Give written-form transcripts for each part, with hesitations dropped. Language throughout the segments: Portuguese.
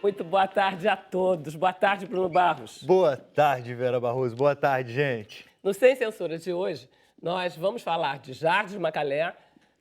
Muito boa tarde a todos. Boa tarde, Bruno Barros. Boa tarde, Vera Barroso. Boa tarde, gente. No Sem Censura de hoje, nós vamos falar de Jardim Macalé,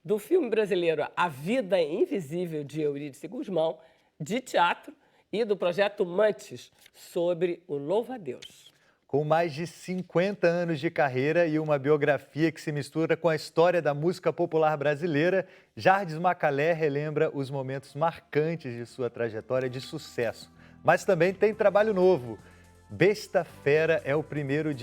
do filme brasileiro A Vida Invisível de Eurídice Gusmão, de teatro e do projeto Mantes, sobre o louva-a-Deus. Com mais de 50 anos de carreira e uma biografia que se mistura com a história da música popular brasileira, Jardim Macalé relembra os momentos marcantes de sua trajetória de sucesso. Mas também tem trabalho novo. Besta Fera é o primeiro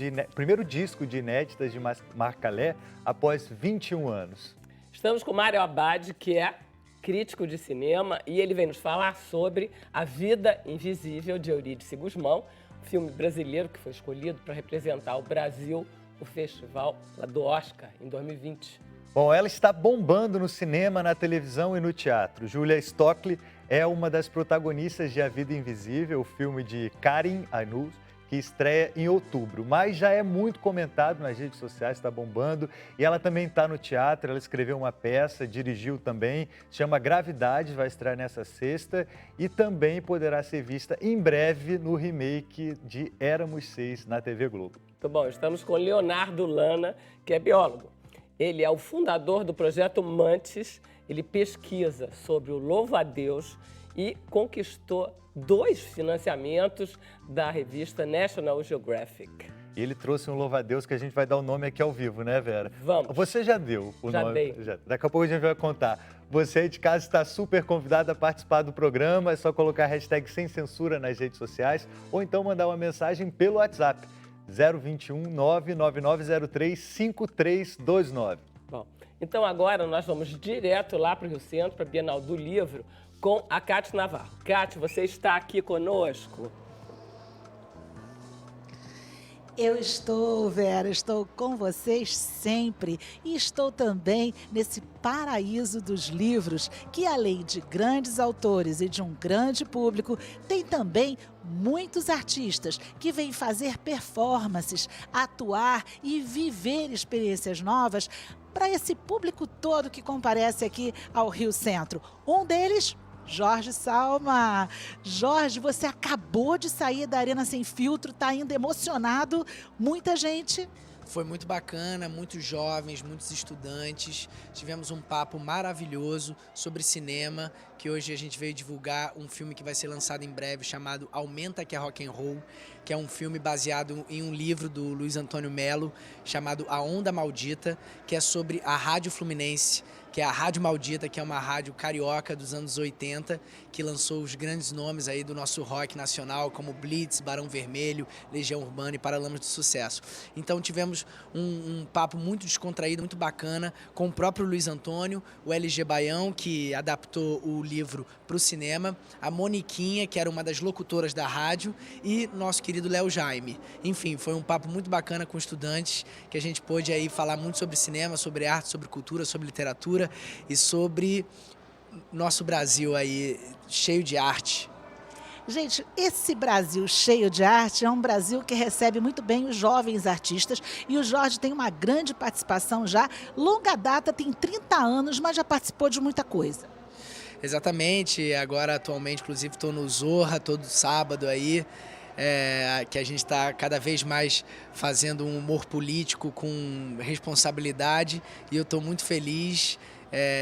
disco de inéditas de Macalé após 21 anos. Estamos com Mário Abad, que é crítico de cinema, e ele vem nos falar sobre A Vida Invisível de Eurídice Gusmão, filme brasileiro que foi escolhido para representar o Brasil no festival lá do Oscar, em 2020. Bom, ela está bombando no cinema, na televisão e no teatro. Julia Stockley é uma das protagonistas de A Vida Invisível, o filme de Karim Ainuz, que estreia em outubro, mas já é muito comentado nas redes sociais, está bombando. E ela também está no teatro, ela escreveu uma peça, dirigiu também, chama Gravidade, vai estrear nessa sexta e também poderá ser vista em breve no remake de Éramos Seis na TV Globo. Muito bom, estamos com Leonardo Lana, que é biólogo. Ele é o fundador do projeto Mantes, ele pesquisa sobre o louva-a-Deus e conquistou 2 financiamentos da revista National Geographic. E ele trouxe um louva-a-Deus que a gente vai dar o nome aqui ao vivo, né, Vera? Vamos. Você já deu o já nome? Dei. Já. Daqui a pouco a gente vai contar. Você aí de casa está super convidado a participar do programa. É só colocar a hashtag Sem Censura nas redes sociais ou então mandar uma mensagem pelo WhatsApp 021 99903 5329. Bom, então agora nós vamos direto lá para o Rio Centro, para a Bienal do Livro, com a Cátia Navarro. Cátia, você está aqui conosco? Eu estou, Vera, estou com vocês sempre e estou também nesse paraíso dos livros, que além de grandes autores e de um grande público, tem também muitos artistas que vêm fazer performances, atuar e viver experiências novas para esse público todo que comparece aqui ao Rio Centro. Um deles, Jorge Salma. Jorge, você acabou de sair da Arena Sem Filtro, está ainda emocionado, muita gente. Foi muito bacana, muitos jovens, muitos estudantes. Tivemos um papo maravilhoso sobre cinema, que hoje a gente veio divulgar um filme que vai ser lançado em breve, chamado Aumenta que é Rock and Roll, que é um filme baseado em um livro do Luiz Antônio Melo, chamado A Onda Maldita, que é sobre a Rádio Fluminense, que é a Rádio Maldita, que é uma rádio carioca dos anos 80, que lançou os grandes nomes aí do nosso rock nacional, como Blitz, Barão Vermelho, Legião Urbana e Paralamas do Sucesso. Então tivemos um papo muito descontraído, muito bacana, com o próprio Luiz Antônio, o LG Baião, que adaptou o livro para o cinema, a Moniquinha, que era uma das locutoras da rádio, e nosso querido Léo Jaime. Enfim, foi um papo muito bacana com estudantes, que a gente pôde aí falar muito sobre cinema, sobre arte, sobre cultura, sobre literatura, e sobre nosso Brasil aí, cheio de arte. Gente, esse Brasil cheio de arte é um Brasil que recebe muito bem os jovens artistas, e o Jorge tem uma grande participação já, longa data, tem 30 anos, mas já participou de muita coisa. Exatamente, agora atualmente, inclusive, estou no Zorra todo sábado aí, que a gente está cada vez mais fazendo um humor político com responsabilidade, e eu estou muito feliz.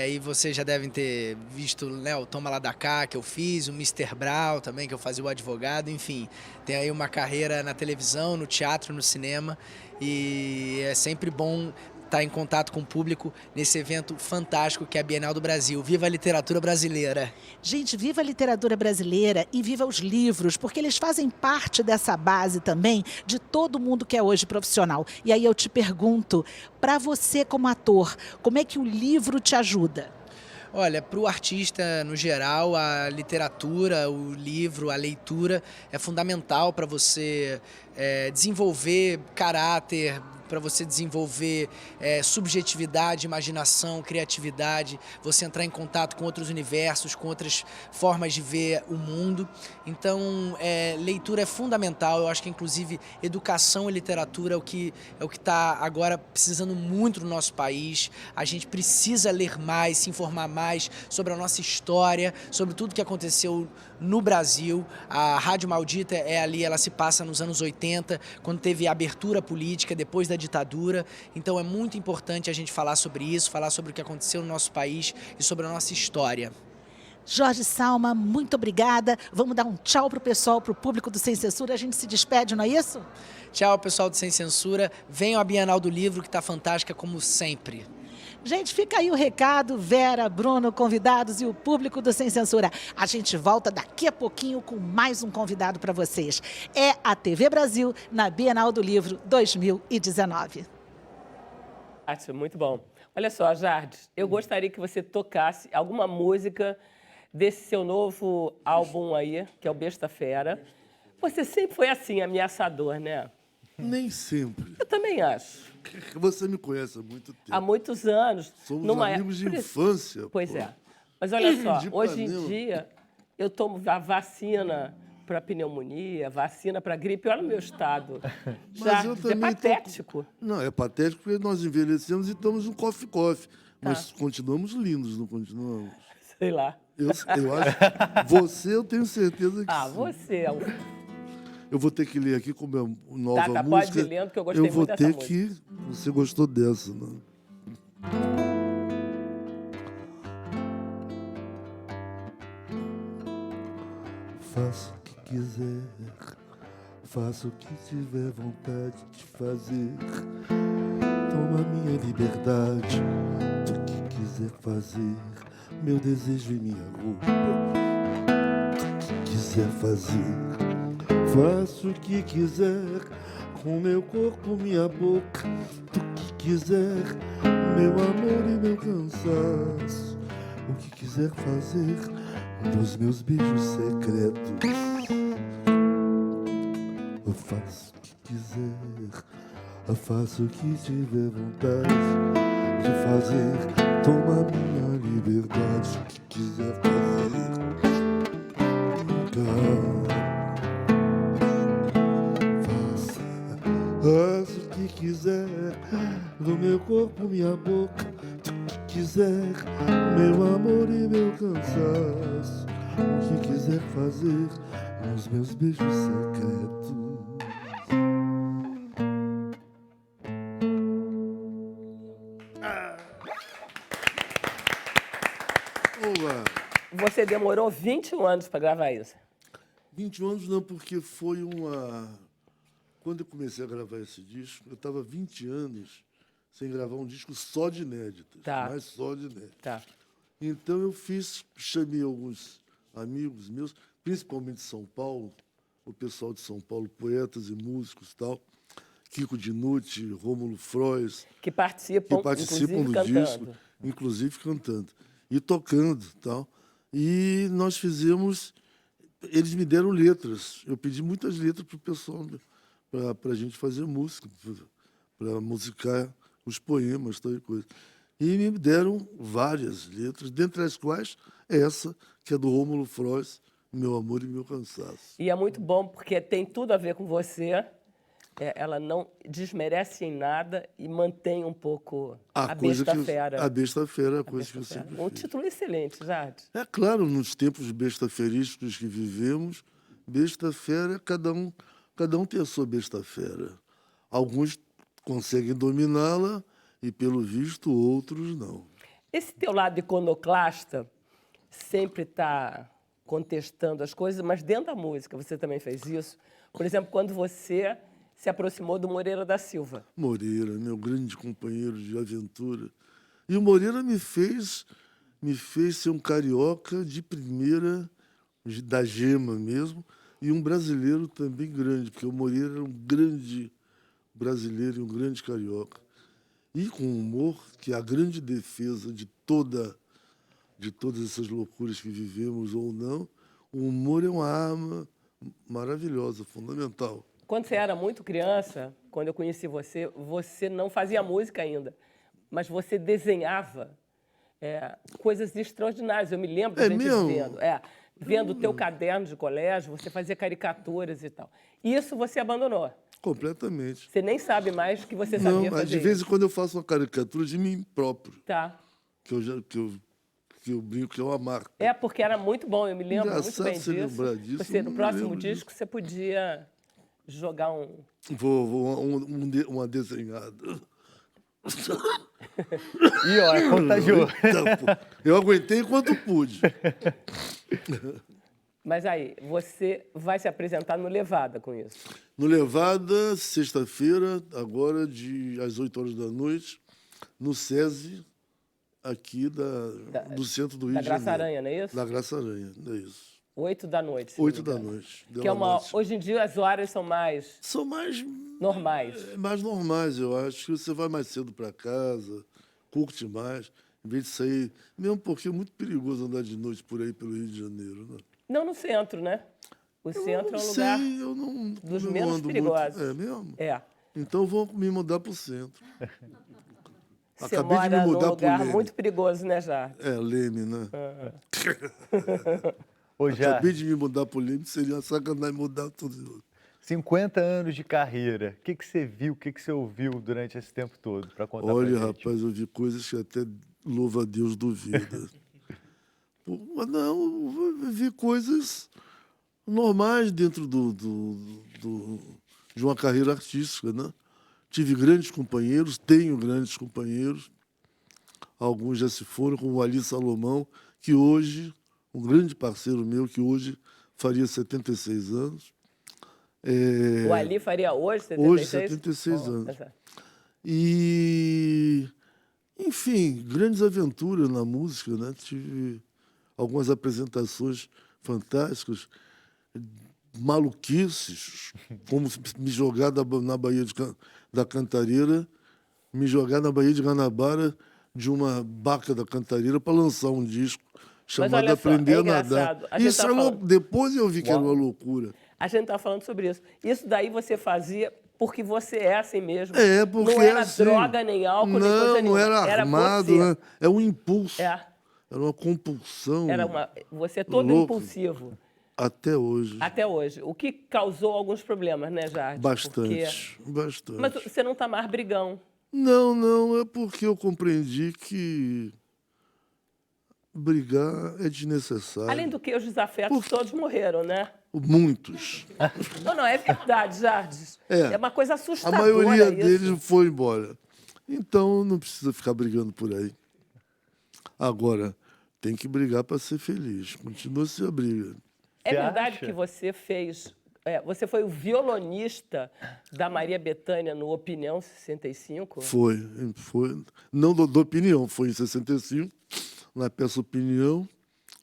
E vocês já devem ter visto, né, o Toma Lá da Cá, que eu fiz, o Mr. Brown também, que eu fazia o advogado, enfim. Tem aí uma carreira na televisão, no teatro, no cinema, e é sempre bom estar em contato com o público nesse evento fantástico que é a Bienal do Brasil. Viva a literatura brasileira! Gente, viva a literatura brasileira e viva os livros, porque eles fazem parte dessa base também de todo mundo que é hoje profissional. E aí eu te pergunto, para você como ator, como é que o livro te ajuda? Olha, para o artista, no geral, a literatura, o livro, a leitura é fundamental para você desenvolver caráter, para você desenvolver subjetividade, imaginação, criatividade, você entrar em contato com outros universos, com outras formas de ver o mundo. Então, leitura é fundamental. Eu acho que, inclusive, educação e literatura é o que está agora precisando muito no nosso país. A gente precisa ler mais, se informar mais sobre a nossa história, sobre tudo que aconteceu no Brasil. A Rádio Maldita ela se passa nos anos 80, quando teve a abertura política, depois da ditadura. Então é muito importante a gente falar sobre isso, falar sobre o que aconteceu no nosso país e sobre a nossa história. Jorge Salma, muito obrigada. Vamos dar um tchau pro pessoal, pro público do Sem Censura. A gente se despede, não é isso? Tchau, pessoal do Sem Censura. Venham à Bienal do Livro, que está fantástica como sempre. Gente, fica aí o recado, Vera, Bruno, convidados e o público do Sem Censura. A gente volta daqui a pouquinho com mais um convidado para vocês. É a TV Brasil na Bienal do Livro 2019. Acho muito bom. Olha só, Jardes, eu gostaria que você tocasse alguma música desse seu novo álbum aí, que é o Besta Fera. Você sempre foi assim, ameaçador, né? Nem sempre. Eu também acho. Você me conhece há muito tempo. Há muitos anos. Somos amigos de infância. Pois pô. é. Mas olha só, De hoje em Ipanema. dia eu tomo a vacina para pneumonia, vacina para gripe. Olha o meu estado. Mas eu É também patético. Não, é patético porque nós envelhecemos e estamos um coffee-coffee. Tá. Mas continuamos lindos, não continuamos? Sei lá. Eu acho. Você, eu tenho certeza que Ah, sim. você é um... Eu vou ter que ler aqui como é nova Tá, pode música. ir lendo, que eu gostei eu vou muito dessa ter que. Você gostou dessa, né? Faça o que quiser, faça o que tiver vontade de fazer. Toma minha liberdade, do que quiser fazer. Meu desejo e minha roupa, o que quiser fazer. Faço o que quiser, com meu corpo, minha boca, do que quiser, meu amor e meu cansaço. O que quiser fazer dos meus beijos secretos. Eu faço o que quiser, eu faço o que tiver vontade de fazer. Toma minha liberdade, o que quiser fazer. Faça o que quiser, do meu corpo, minha boca, do que quiser, meu amor e meu cansaço. O que quiser fazer nos meus beijos secretos. Olá. Você demorou 21 anos para gravar isso. 21 anos não, porque foi uma... Quando eu comecei a gravar esse disco, eu estava 20 anos sem gravar um disco só de inéditas. Tá. Mas só de inéditas. Tá. Então eu chamei alguns amigos meus, principalmente de São Paulo, o pessoal de São Paulo, poetas e músicos e tal, Kiko Dinucci, Rômulo Frois, Que participam, que participam inclusive, do cantando. disco, inclusive cantando e tocando e tal. E nós fizemos, eles me deram letras. Eu pedi muitas letras para o pessoal, para a gente fazer música, para musicar os poemas, tal e coisa. E me deram várias letras, dentre as quais essa, que é do Rômulo Frois, Meu Amor e Meu Cansaço. E é muito bom porque tem tudo a ver com você. Ela não desmerece em nada e mantém um pouco a besta fera. A besta fera é a A coisa que besta eu fera. sempre Um fiz. título excelente, Jade. É claro, nos tempos besta-ferísticos que vivemos, besta-fera, cada um tem a sua besta-fera. Alguns conseguem dominá-la e, pelo visto, outros não. Esse teu lado iconoclasta sempre está contestando as coisas, mas dentro da música você também fez isso. Por exemplo, quando você se aproximou do Moreira da Silva. Moreira, meu grande companheiro de aventura. E o Moreira me fez ser um carioca de primeira, da gema mesmo, e um brasileiro também grande, porque o Moreira era um grande brasileiro e um grande carioca. E com humor, que é a grande defesa de todas essas loucuras que vivemos ou não, o humor é uma arma maravilhosa, fundamental. Quando você era muito criança, quando eu conheci você, você não fazia música ainda, mas você desenhava coisas extraordinárias. Eu me lembro da gente vendo o teu caderno de colégio, você fazia caricaturas e tal. Isso você abandonou. Completamente. Você nem sabe mais que você Não, sabia mas fazer de vez em isso. quando eu faço uma caricatura de mim próprio, Tá. que eu brinco que é uma marca. Porque era muito bom, eu me lembro muito Engraçado bem você disso. lembrar disso, Você, eu no não próximo lembro disco, você podia jogar um... Uma desenhada. Ih, ó, contagiou. Eita, pô. Eu aguentei enquanto pude. Mas aí, você vai se apresentar no Levada com isso. No Levada, sexta-feira, agora, às 8 horas da noite, no SESI, aqui do centro do Rio Da de Graça Janeiro. Aranha, não é isso? Da Graça Aranha, é isso. 8 da noite. se não 8 me da engano. noite. Que é hoje em dia as horas são mais São mais normais. eu acho. Que você vai mais cedo para casa, curte mais, em vez de sair. Mesmo porque é muito perigoso andar de noite por aí pelo Rio de Janeiro. Né? Não no centro, né? O centro é um lugar dos eu não menos ando perigosos. Muito. É mesmo? É. Então vou me mudar para o centro. Você Acabei de me mora num mudar pro lugar Leme. muito perigoso, né, Jardim? Leme, né? Ô, já, Acabei de me mudar para o Leme, seria uma sacanagem mudar tudo. 50 anos de carreira. O que você viu, o que você ouviu durante esse tempo todo para contar pra Olha, gente? rapaz, eu vi coisas que até louva a Deus duvida. Pô, mas não, eu vi coisas normais dentro de uma carreira artística, né? Tive grandes companheiros, tenho grandes companheiros. Alguns já se foram, como o Ali Salomão, que hoje, um grande parceiro meu, que hoje faria 76 anos. O Ali faria hoje 76? Hoje, 76 anos. Tá. E, enfim, grandes aventuras na música, né? Tive algumas apresentações fantásticas, maluquices, como me jogar na Baía da Cantareira, me jogar na Baía de Guanabara de uma barca da Cantareira para lançar um disco chamado olha só, Aprender é a Nadar. engraçado. A gente Isso tá é louco. falando- Depois eu vi que era uma loucura. A gente está falando sobre isso. Isso daí você fazia porque você é assim mesmo. Porque não era assim, droga, nem álcool, nem coisa não nenhuma. era armado, você. né? É um impulso. É. Era uma compulsão. Você é todo Louco. impulsivo. Até hoje. Até hoje. O que causou alguns problemas, né, Jardim? Bastante. Bastante. Mas você não está mais brigão. Não, é porque eu compreendi que brigar é desnecessário. Além do que, os desafetos todos morreram, né? Muitos. Não, é verdade, Jardim. É uma coisa A assustadora maioria isso. deles foi embora. Então não precisa ficar brigando por aí. Agora, tem que brigar para ser feliz. Continua-se a briga. É Você verdade acha? que você fez... você foi o violonista da Maria Bethânia no Opinião 65? Foi. Não do Opinião, foi em 65, na peça Opinião,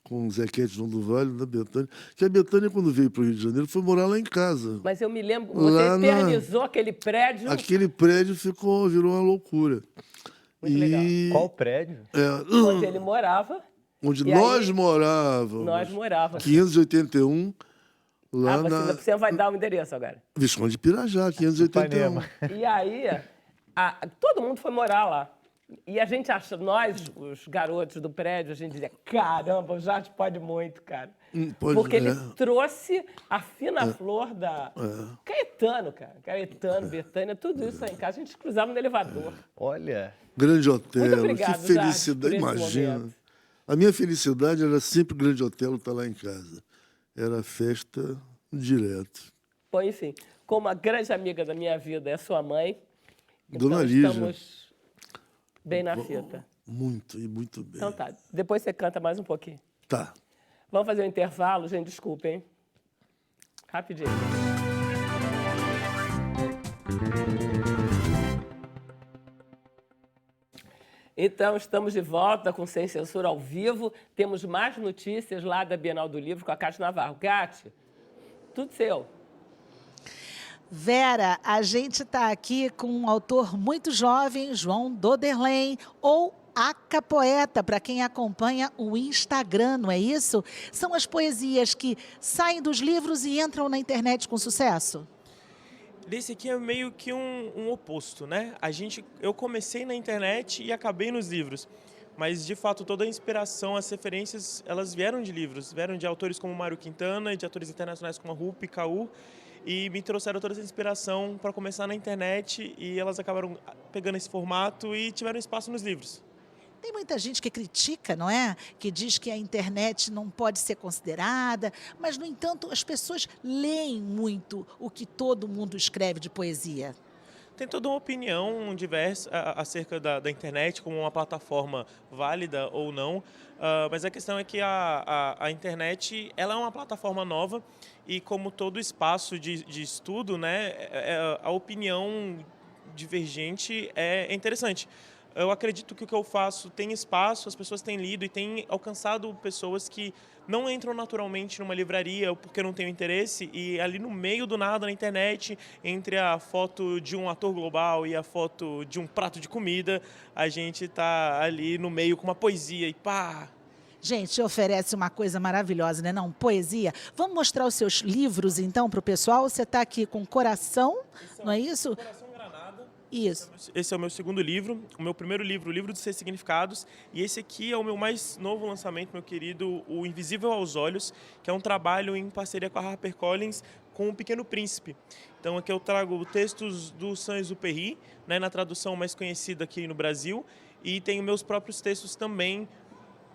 com o Zequete João do Vale, da Bethânia. Que a Bethânia, quando veio para o Rio de Janeiro, foi morar lá em casa. Mas eu me lembro, você Lá na- eternizou aquele prédio. Aquele prédio virou uma loucura. Muito legal. Qual prédio? Onde ele morava. Onde E nós aí, morávamos. Nós morávamos. 581, lá Você vai dar o endereço agora. Visconde de Pirajá, 581. Ipanema. E aí, todo mundo foi morar lá. E a gente acha, nós, os garotos do prédio, a gente dizia, caramba, o Jardim pode muito, cara. Pode- Porque ele é. trouxe a fina flor da... Caetano, cara. Caetano, Bethânia, tudo isso aí em casa. A gente cruzava no elevador. Olha, Grande Otelo, Muito obrigado, que Jardim, felicidade, por esse imagina. momento. A minha felicidade era sempre o Grande Otelo estar lá em casa. Era festa direto. Bom, enfim, como a grande amiga da minha vida é sua mãe, Dona então Lígia. estamos bem na fita. Muito, e muito bem. Então tá, depois você canta mais um pouquinho. Tá. Vamos fazer um intervalo, gente, desculpa, hein? Rapidinho. Então, estamos de volta com Sem Censura ao vivo. Temos mais notícias lá da Bienal do Livro com a Cátia Navarro. Cátia, tudo seu. Vera, a gente está aqui com um autor muito jovem, João Doderlen, ou Aca Poeta, para quem acompanha o Instagram, não é isso? São as poesias que saem dos livros e entram na internet com sucesso? Desse aqui é meio que um oposto, né? Eu comecei na internet e acabei nos livros. Mas, de fato, toda a inspiração, as referências, elas vieram de livros. Vieram de autores como Mário Quintana, de atores internacionais como a Rupi, Kaur, e me trouxeram toda essa inspiração para começar na internet, e elas acabaram pegando esse formato e tiveram espaço nos livros. Tem muita gente que critica, não é? Que diz que a internet não pode ser considerada, mas, no entanto, as pessoas leem muito o que todo mundo escreve de poesia. Tem toda uma opinião diversa acerca da internet como uma plataforma válida ou não, mas a questão é que a internet ela é uma plataforma nova e, como todo espaço de estudo, né, a opinião divergente é interessante. Eu acredito que o que eu faço tem espaço, as pessoas têm lido e têm alcançado pessoas que não entram naturalmente numa livraria porque não têm interesse, e ali no meio do nada na internet, entre a foto de um ator global e a foto de um prato de comida, a gente está ali no meio com uma poesia e pá! Gente, oferece uma coisa maravilhosa, né? Não, poesia. Vamos mostrar os seus livros, então, para o pessoal? Você está aqui com Coração, não é isso? Isso. Esse é o meu segundo livro, o meu primeiro livro, o Livro dos Seis Significados, e esse aqui é o meu mais novo lançamento, meu querido, O Invisível aos Olhos, que é um trabalho em parceria com a HarperCollins com O Pequeno Príncipe. Então aqui eu trago textos do Saint-Exupéry, né, na tradução mais conhecida aqui no Brasil, e tenho meus próprios textos também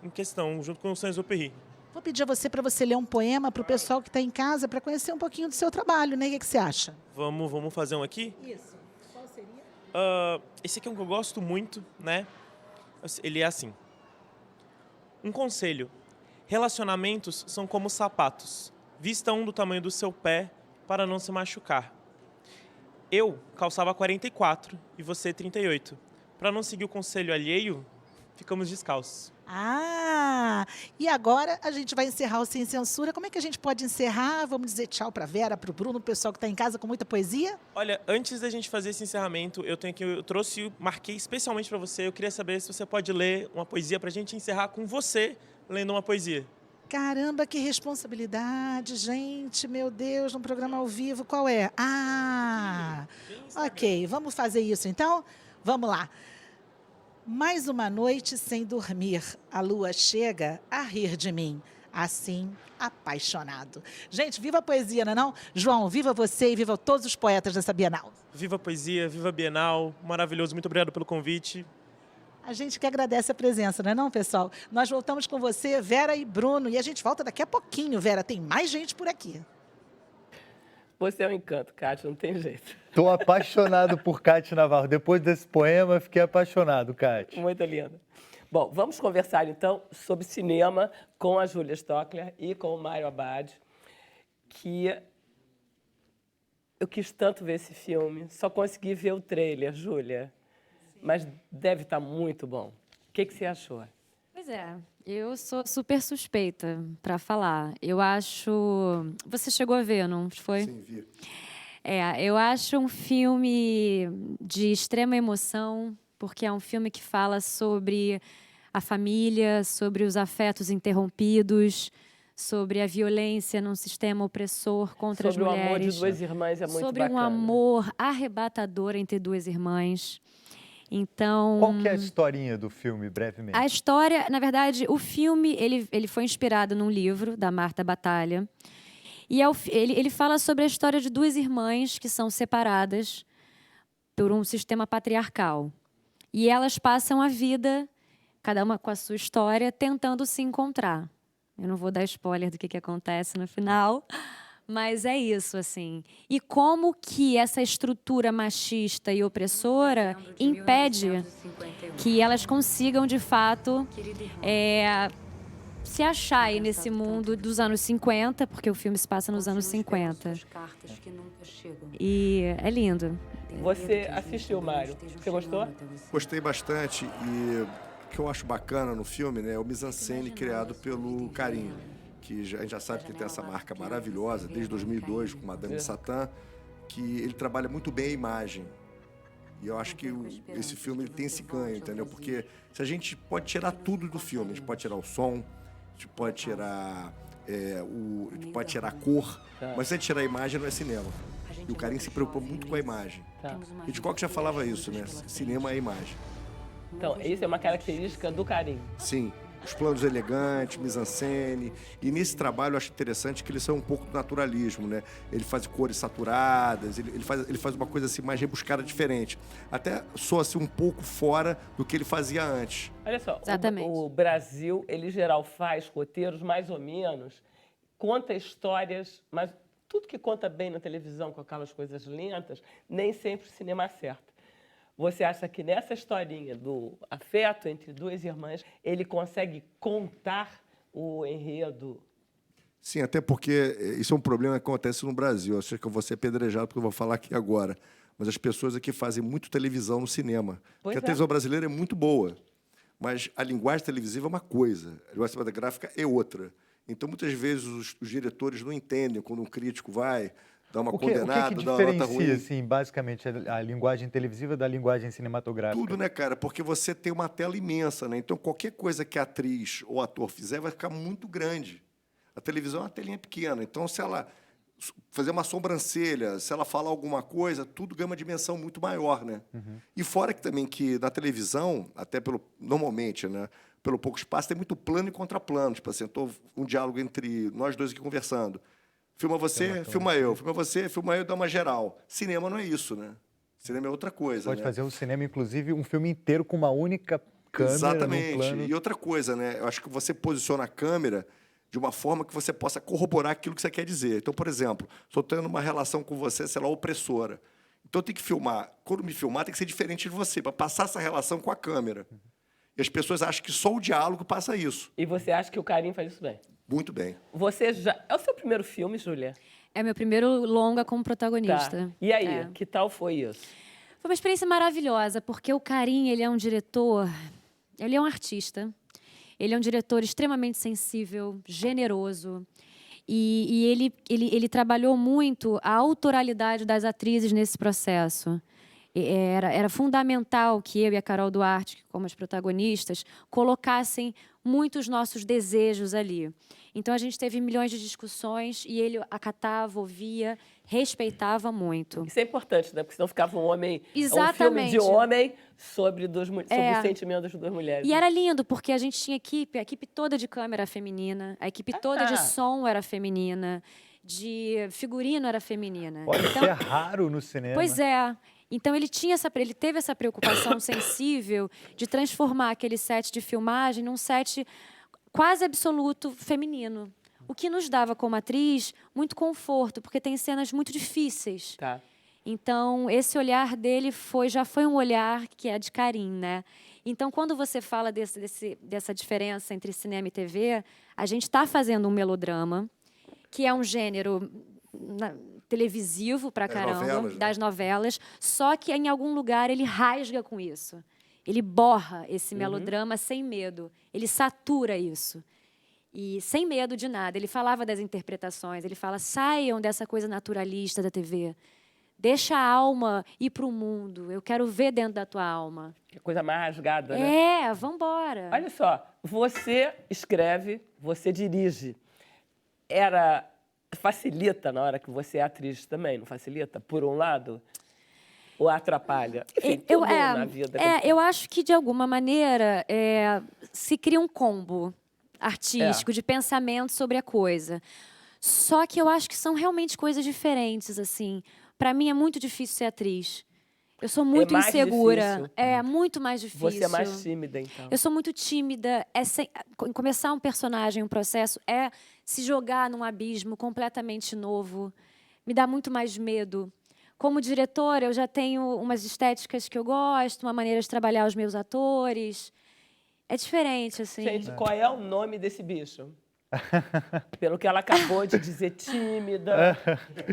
em questão, junto com o Saint-Exupéry. Vou pedir a você para você ler um poema para o pessoal que está em casa, para conhecer um pouquinho do seu trabalho, né? O que você acha? Vamos fazer um aqui? Isso. Qual seria? Esse aqui é um que eu gosto muito, né? Ele é assim. Um conselho. Relacionamentos são como sapatos. Vista um do tamanho do seu pé para não se machucar. Eu calçava 44 e você 38. Para não seguir o conselho alheio, ficamos descalços. Ah, e agora a gente vai encerrar o Sem Censura. Como é que a gente pode encerrar? Vamos dizer tchau para Vera, para o Bruno, o pessoal que está em casa com muita poesia? Olha, antes da gente fazer esse encerramento, marquei especialmente para você. Eu queria saber se você pode ler uma poesia para a gente encerrar com você lendo uma poesia. Caramba, que responsabilidade, gente. Meu Deus, num programa ao vivo, qual é? Ah, ok, vamos fazer isso então? Vamos lá. Mais uma noite sem dormir, a lua chega a rir de mim, assim, apaixonado. Gente, viva a poesia, não é não? João, viva você e viva todos os poetas dessa Bienal. Viva a poesia, viva a Bienal, maravilhoso, muito obrigado pelo convite. A gente que agradece a presença, não é não, pessoal? Nós voltamos com você, Vera e Bruno, e a gente volta daqui a pouquinho, Vera, tem mais gente por aqui. Você é um encanto, Cátia, não tem jeito. Estou apaixonado por Cátia Navarro. Depois desse poema, fiquei apaixonado, Cátia. Muito linda. Bom, vamos conversar, então, sobre cinema com a Júlia Stockler e com o Mário Abad, que eu quis tanto ver esse filme. Só consegui ver o trailer, Júlia. Mas deve estar muito bom. O que você achou? Pois é, eu sou super suspeita para falar. Eu acho... Você chegou a ver, não foi? Sim, vi. Eu acho um filme de extrema emoção, porque é um filme que fala sobre a família, sobre os afetos interrompidos, sobre a violência num sistema opressor contra as mulheres. Sobre o amor de duas irmãs é muito sobre bacana. um amor arrebatador entre duas irmãs. Então, qual que é a historinha do filme, brevemente? a história, na verdade, o filme ele foi inspirado num livro da Marta Batalha. E ele fala sobre a história de duas irmãs que são separadas por um sistema patriarcal. E elas passam a vida, cada uma com a sua história, tentando se encontrar. Eu não vou dar spoiler do que acontece no final, mas é isso, assim. E como que essa estrutura machista e opressora impede que elas consigam, de fato, se achar aí nesse mundo dos anos 50, porque o filme se passa nos anos 50. E é lindo. Você assistiu, Mário? Você gostou? Gostei bastante, e o que eu acho bacana no filme, né, é o mise-en-scène criado pelo Carinho, que a gente já sabe que tem essa marca maravilhosa desde 2002 com Madame de Satã, que ele trabalha muito bem a imagem. E eu acho que esse filme ele tem esse ganho, entendeu? Porque se a gente pode tirar tudo do filme, a gente pode tirar o som, a gente pode tirar a cor, mas se a gente tirar a imagem, não é cinema. E o Karim se preocupa muito com a imagem. Tá. Hitchcock já falava isso, né? Cinema é imagem. Então, isso é uma característica do Karim. Sim, os planos elegantes, mise-en-scène. E nesse trabalho eu acho interessante que eles são um pouco do naturalismo, né? Ele faz cores saturadas, ele faz uma coisa assim mais rebuscada, diferente. Até soa-se um pouco fora do que ele fazia antes. Olha só, Exatamente. o Brasil, ele em geral faz roteiros mais ou menos, conta histórias, mas tudo que conta bem na televisão com aquelas coisas lentas, nem sempre o cinema acerta. Você acha que nessa historinha do afeto entre duas irmãs, ele consegue contar o enredo? Sim, até porque isso é um problema que acontece no Brasil. Eu acho que eu vou ser apedrejado porque eu vou falar aqui agora. Mas as pessoas aqui fazem muito televisão no cinema. Porque a televisão brasileira é muito boa, mas a linguagem televisiva é uma coisa, a linguagem cinematográfica é outra. Então, muitas vezes, os diretores não entendem quando um crítico vai dar uma condenada, o que dar uma nota diferencia, ruim. assim, basicamente, a linguagem televisiva da linguagem cinematográfica? Tudo, né, cara? Porque você tem uma tela imensa, né? Então, qualquer coisa que a atriz ou ator fizer vai ficar muito grande. A televisão é uma telinha pequena. Então, se ela fazer uma sobrancelha, se ela falar alguma coisa, tudo ganha uma dimensão muito maior, né? E fora que também que na televisão, até normalmente, né, pelo pouco espaço, tem muito plano e contraplano. Tipo assim, um diálogo entre nós dois aqui conversando. Filma você, filma eu. Filma você, filma eu, dá uma geral. Cinema não é isso, né? Cinema é outra coisa, Pode né? fazer o cinema, inclusive, um filme inteiro com uma única câmera. Exatamente. Num plano. E outra coisa, né? Eu acho que você posiciona a câmera de uma forma que você possa corroborar aquilo que você quer dizer. Então, por exemplo, estou tendo uma relação com você, sei lá, opressora. Então, eu tenho que filmar. Quando me filmar, tem que ser diferente de você, para passar essa relação com a câmera. E as pessoas acham que só o diálogo passa isso. E você acha que o Karim faz isso bem? Muito bem. Você já... É o seu primeiro filme, Júlia? É meu primeiro longa como protagonista. Tá. E aí, É. que tal foi isso? Foi uma experiência maravilhosa, porque o Karim, ele é um diretor, ele é um artista, ele é um diretor extremamente sensível, generoso, e ele trabalhou muito a autoralidade das atrizes nesse processo. Era fundamental que eu e a Carol Duarte, como as protagonistas, colocassem muitos nossos desejos ali. Então, a gente teve milhões de discussões e ele acatava, ouvia, respeitava muito. Isso é importante, né? Porque senão ficava um homem... Exatamente. Um filme de homem sobre os sentimentos das duas mulheres. E era lindo, porque a gente tinha a equipe toda de câmera feminina, a equipe toda de som era feminina, de figurino era feminina. Olha, isso é raro no cinema. Pois é. Então, ele teve essa preocupação sensível de transformar aquele set de filmagem num set quase absoluto feminino. O que nos dava, como atriz, muito conforto, porque tem cenas muito difíceis. Tá. Então, esse olhar dele já foi um olhar que é de Karim, né? Então, quando você fala dessa diferença entre cinema e TV, a gente está fazendo um melodrama, que é um gênero televisivo pra caramba, novelas, né? das novelas, só que em algum lugar ele rasga com isso. Ele borra esse melodrama sem medo, ele satura isso. E sem medo de nada. Ele falava das interpretações, ele fala, saiam dessa coisa naturalista da TV. Deixa a alma ir para o mundo, eu quero ver dentro da tua alma. Que coisa mais rasgada, né? Vambora. Olha só, você escreve, você dirige. Facilita na hora que você é atriz também, não facilita? Por um lado? Ou atrapalha? Enfim, tudo na vida. Eu acho que, de alguma maneira, se cria um combo artístico de pensamento sobre a coisa. Só que eu acho que são realmente coisas diferentes, assim. Para mim, é muito difícil ser atriz. Eu sou muito mais insegura. difícil. É muito mais difícil. Você é mais tímida, então. Eu sou muito tímida. Começar um personagem, um processo, é se jogar num abismo completamente novo. Me dá muito mais medo. Como diretora, eu já tenho umas estéticas que eu gosto, uma maneira de trabalhar os meus atores. É diferente, assim. Gente, qual é o nome desse bicho? Pelo que ela acabou de dizer, tímida,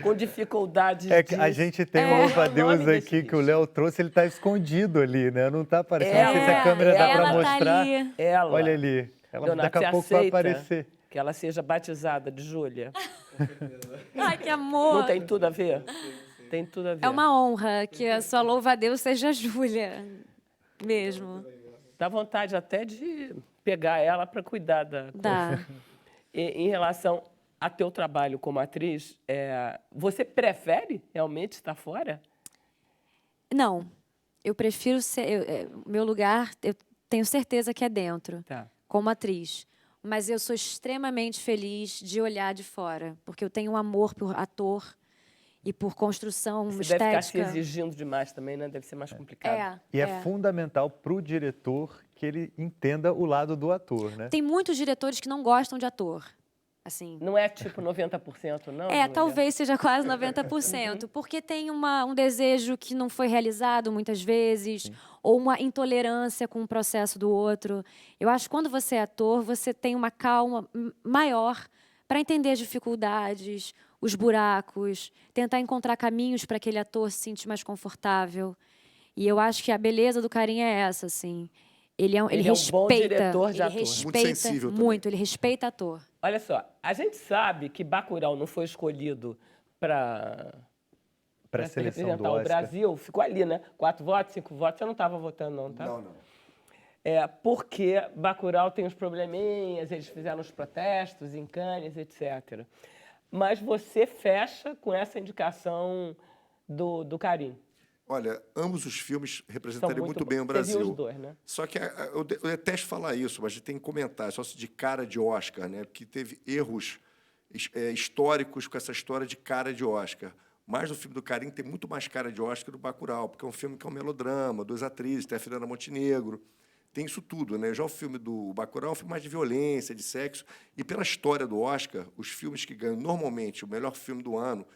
com dificuldades Que a gente tem um louva-a-Deus aqui que o Léo trouxe, ele está escondido ali, né? Não está aparecendo. Não sei se a câmera dá para mostrar. Tá ali. Olha ali. Ela Leonardo, daqui a pouco vai aparecer. Que ela seja batizada de Júlia. Ai, que amor. Não tem tudo a ver? Tem tudo a ver. É uma honra que a sua louva-a-Deus seja a Júlia, mesmo. Dá vontade até de pegar ela para cuidar da coisa. Dá. Em relação a teu trabalho como atriz, você prefere realmente estar fora? Não, eu prefiro ser... meu lugar, eu tenho certeza que é dentro, Tá. como atriz. Mas eu sou extremamente feliz de olhar de fora, porque eu tenho um amor por ator e por construção Você estética. deve ficar se exigindo demais também, né? Deve ser mais complicado. E é fundamental para o diretor que ele entenda o lado do ator, né? Tem muitos diretores que não gostam de ator. Assim, Não é tipo 90%, não? Júlia? talvez seja quase 90%, porque tem um desejo que não foi realizado muitas vezes, ou uma intolerância com o processo do outro. Eu acho que quando você é ator, você tem uma calma maior para entender as dificuldades, os buracos, tentar encontrar caminhos para aquele ator se sentir mais confortável. E eu acho que a beleza do Karim é essa, assim. Ele Ele é um respeita, bom diretor de ele ator. respeita Muito sensível também. muito, ele respeita ator. Olha só, a gente sabe que Bacurau não foi escolhido para Para a seleção do representar o Oscar. Brasil. Ficou ali, né? 4 votos, 5 votos. Você não estava votando, não, tá? Não. Porque Bacurau tem uns probleminhas, eles fizeram os protestos em Cannes, etc. Mas você fecha com essa indicação do Karim. Olha, ambos os filmes representariam muito bons. bem o Você Brasil. viu os dois, né? Só que eu detesto falar isso, mas a gente tem que comentar, só de cara de Oscar, né? Porque teve erros históricos com essa história de cara de Oscar. Mas o filme do Karim tem muito mais cara de Oscar do Bacurau, porque é um filme que é um melodrama, 2 atrizes, tem a Fernanda Montenegro, tem isso tudo, né? Já o filme do Bacurau é um filme mais de violência, de sexo, e pela história do Oscar, os filmes que ganham normalmente o melhor filme do ano,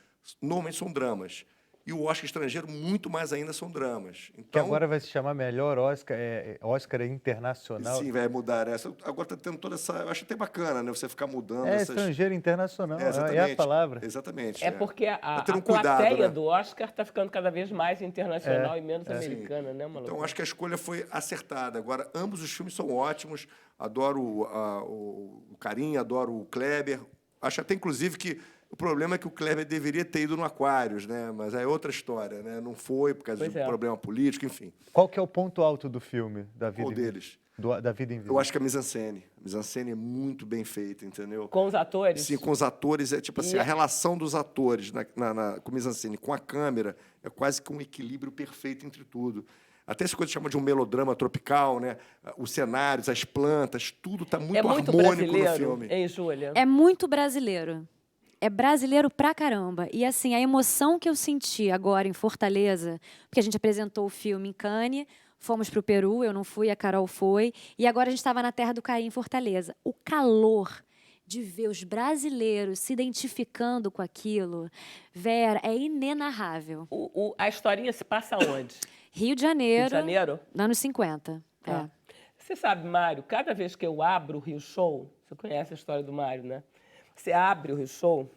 normalmente são dramas. E o Oscar estrangeiro, muito mais ainda, são dramas. Então, Que agora vai se chamar melhor Oscar, Oscar internacional. sim, vai mudar essa. Agora está tendo toda essa... Eu acho até bacana, né? Você ficar mudando É essas... estrangeiro internacional, é exatamente, a palavra. Exatamente. É porque Tá a tendo plateia cuidado, né? do Oscar está ficando cada vez mais internacional e menos Sim. americana, né, maluco? Então, acho que a escolha foi acertada. Agora, ambos os filmes são ótimos. Adoro o Karim, adoro o Kleber. Acho até, inclusive, que o problema é que o Kleber deveria ter ido no Aquários, né? Mas é outra história, né? Não foi por causa Pois de é. problema político, enfim. Qual que é o ponto alto do filme, da vida Qual Invisível? deles? Da vida invisível. Eu acho que a mise-en-scène. A mise-en-scène é muito bem feita, entendeu? Com os atores? Sim, com os atores, é tipo assim, E a relação dos atores com mise-en-scène, com a câmera, é quase que um equilíbrio perfeito entre tudo. Até essa coisa que chama de um melodrama tropical, né? Os cenários, as plantas, tudo está muito, é muito harmônico no brasileiro, filme. hein, Júlia? É muito brasileiro. É brasileiro pra caramba. E assim, a emoção que eu senti agora em Fortaleza, porque a gente apresentou o filme em Cannes, fomos para o Peru, eu não fui, a Carol foi, e agora a gente estava na terra do Karim, em Fortaleza. O calor de ver os brasileiros se identificando com aquilo, Vera, é inenarrável. A historinha se passa onde? Rio de Janeiro, Rio de Janeiro? anos 50. Tá. Você sabe, Mário, cada vez que eu abro o Rio Show, você conhece a história do Mário, né? Você abre o Rio Show,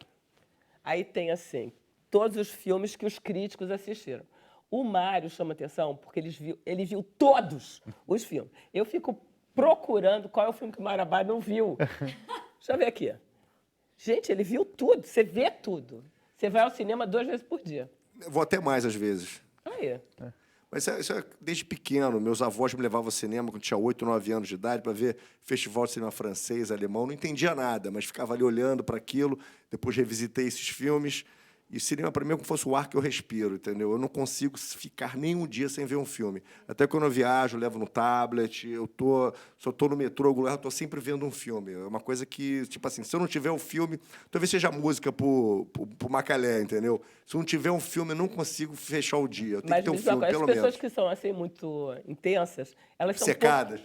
aí tem assim, todos os filmes que os críticos assistiram. O Mário chama atenção porque ele viu todos os filmes. Eu fico procurando qual é o filme que o Mário Abad não viu. Deixa eu ver aqui. Gente, ele viu tudo, você vê tudo. Você vai ao cinema 2 vezes por dia. Eu vou até mais às vezes. Aí. Mas isso é desde pequeno. Meus avós me levavam ao cinema quando tinha 8, 9 anos de idade para ver festival de cinema francês, alemão. Não entendia nada, mas ficava ali olhando para aquilo. Depois revisitei esses filmes. E cinema, para mim, é como se fosse o ar que eu respiro, entendeu? Eu não consigo ficar nem um dia sem ver um filme. Até quando eu viajo, eu levo no tablet, se eu estou no metrô, algum lugar, eu estou sempre vendo um filme. É uma coisa que, tipo assim, se eu não tiver o filme, talvez seja música pro Macalé, entendeu? Se eu não tiver um filme, eu não consigo fechar o dia. Eu tenho que ter um filme, pelo as pessoas menos. que são assim muito intensas, elas são Secadas.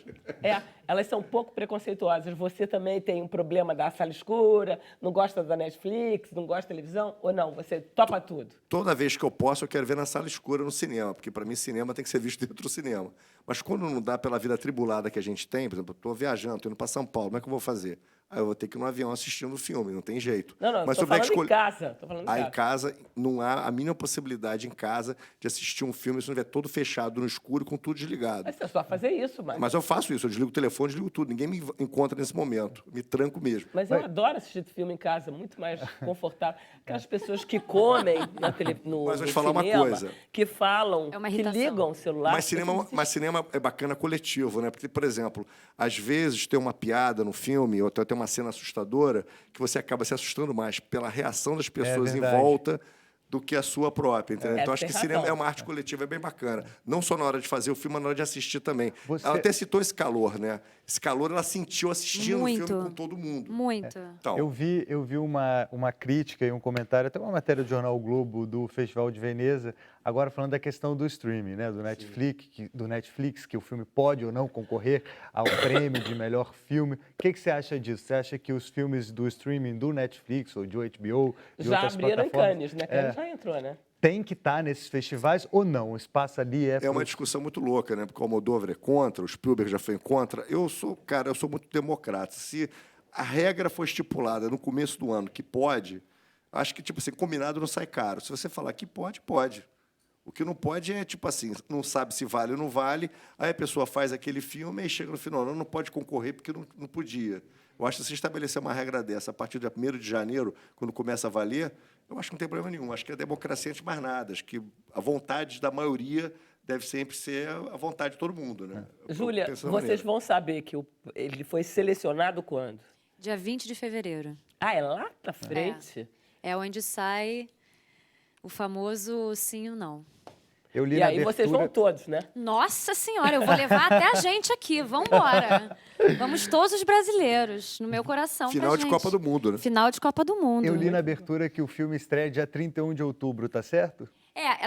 elas são um pouco preconceituosas. Você também tem um problema da sala escura, não gosta da Netflix, não gosta da televisão, ou não? Você topa tudo? Toda vez que eu posso, eu quero ver na sala escura no cinema, porque, para mim, cinema tem que ser visto dentro do cinema. Mas quando não dá pela vida atribulada que a gente tem, por exemplo, eu estou viajando, estou indo para São Paulo, como é que eu vou fazer? Aí eu vou ter que ir no avião assistindo o filme, não tem jeito. Não, Mas estou falando em casa. Tô falando Aí em casa, não há a mínima possibilidade em casa de assistir um filme se não estiver todo fechado no escuro com tudo desligado. Mas você só fazer isso, Mário. Mas eu faço isso, eu desligo o telefone, desligo tudo. Ninguém me encontra nesse momento. Me tranco mesmo. Mas eu adoro assistir filme em casa, muito mais confortável. Aquelas pessoas que comem no Mas vou te no falar uma cinema, coisa. que falam, É uma que irritação. ligam o celular. Mas cinema é bacana coletivo, né? Porque, por exemplo, às vezes tem uma piada no filme, ou até tem uma cena assustadora que você acaba se assustando mais pela reação das pessoas em verdade. volta do que a sua própria, entendeu? Então, Essa acho que tem cinema razão. é uma arte coletiva, é bem bacana. Não só na hora de fazer o filme, mas na hora de assistir também. Você- Ela até citou esse calor, né? Esse calor ela sentiu assistindo o Muito. filme com todo mundo. Muito. Então, Eu vi uma crítica e um comentário, até uma matéria do Jornal o Globo do Festival de Veneza, agora falando da questão do streaming, né, do Netflix, que o filme pode ou não concorrer ao prêmio de melhor filme. O que você acha disso? Você acha que os filmes do streaming do Netflix ou de HBO, de Já outras abriram em plataformas, Cannes, né? Cannes já entrou, né? tem que estar nesses festivais ou não? O espaço ali é pro- uma discussão muito louca, né? Porque o Almodóvar é contra, o Spielberg já foi contra. Eu sou muito democrata. Se a regra for estipulada no começo do ano que pode, acho que, tipo assim, combinado não sai caro. Se você falar que pode, pode. O que não pode é, tipo assim, não sabe se vale ou não vale, aí a pessoa faz aquele filme e chega no final, não pode concorrer porque não podia. Eu acho que se estabelecer uma regra dessa a partir do dia 1º de janeiro, quando começa a valer, eu acho que não tem problema nenhum. Acho que a democracia antes de mais nada. Acho que a vontade da maioria deve sempre ser a vontade de todo mundo, né? Eu Júlia, penso dessa vocês maneira. vão saber que ele foi selecionado quando? Dia 20 de fevereiro. Ah, é lá na frente? É onde sai o famoso sim ou não. Eu li E na aí vocês abertura- vão todos, né? Nossa Senhora, eu vou levar até a gente aqui. Vambora. Vamos todos os brasileiros, no meu coração. Final pra de gente. Copa do Mundo, né? Final de Copa do Mundo. Eu li na abertura que o filme estreia dia 31 de outubro, tá certo?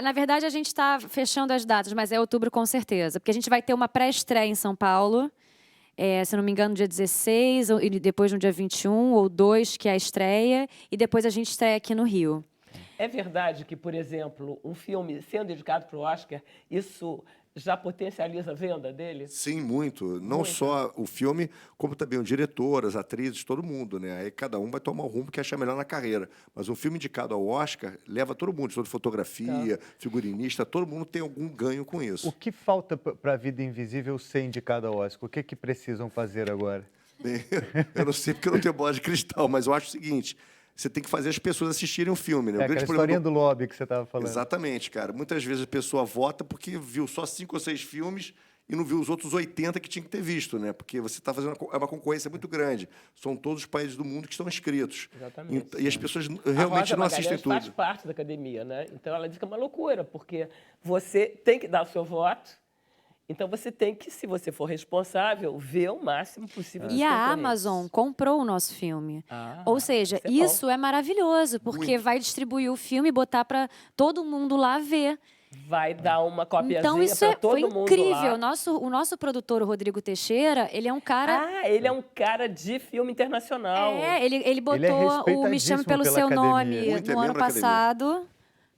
Na verdade, a gente está fechando as datas, mas é outubro com certeza. Porque a gente vai ter uma pré-estreia em São Paulo, se eu não me engano, no dia 16, e depois no dia 21 ou 2, que é a estreia, e depois a gente estreia aqui no Rio. É verdade que, por exemplo, um filme sendo indicado para o Oscar, isso já potencializa a venda dele? Sim, muito. Não só o filme, como também o diretor, as atrizes, todo mundo, né? Aí cada um vai tomar o rumo que achar melhor na carreira. Mas um filme indicado ao Oscar leva todo mundo, toda fotografia, figurinista, todo mundo tem algum ganho com isso. O que falta para a Vida Invisível ser indicada ao Oscar? O que precisam fazer agora? Bem, eu não sei porque eu não tenho bola de cristal, mas eu acho o seguinte: você tem que fazer as pessoas assistirem o filme, né? O É aquela grande problema historinha do lobby que você estava falando. Exatamente, cara. Muitas vezes a pessoa vota porque viu só 5 ou 6 filmes e não viu os outros 80 que tinha que ter visto, né? Porque você está fazendo uma concorrência muito grande. São todos os países do mundo que estão inscritos. Exatamente. E as pessoas A realmente Rosa não assistem Magalhães faz tudo. parte da academia, né? Então ela diz que é uma loucura, porque você tem que dar o seu voto. Então você tem que, se você for responsável, ver o máximo possível dos E a concorrentes. Amazon comprou o nosso filme. Ah, Ou seja, isso é bom. isso é maravilhoso, porque vai distribuir o filme e botar para todo mundo lá ver. Vai dar uma copiazinha Então isso para todo foi mundo incrível. lá. O nosso produtor, o Rodrigo Teixeira, ele é um cara... Ah, ele é um cara de filme internacional. Ele botou o Me Chame respeitadíssimo Pelo pela Seu academia. Nome Muito, é no ano membro da academia. passado.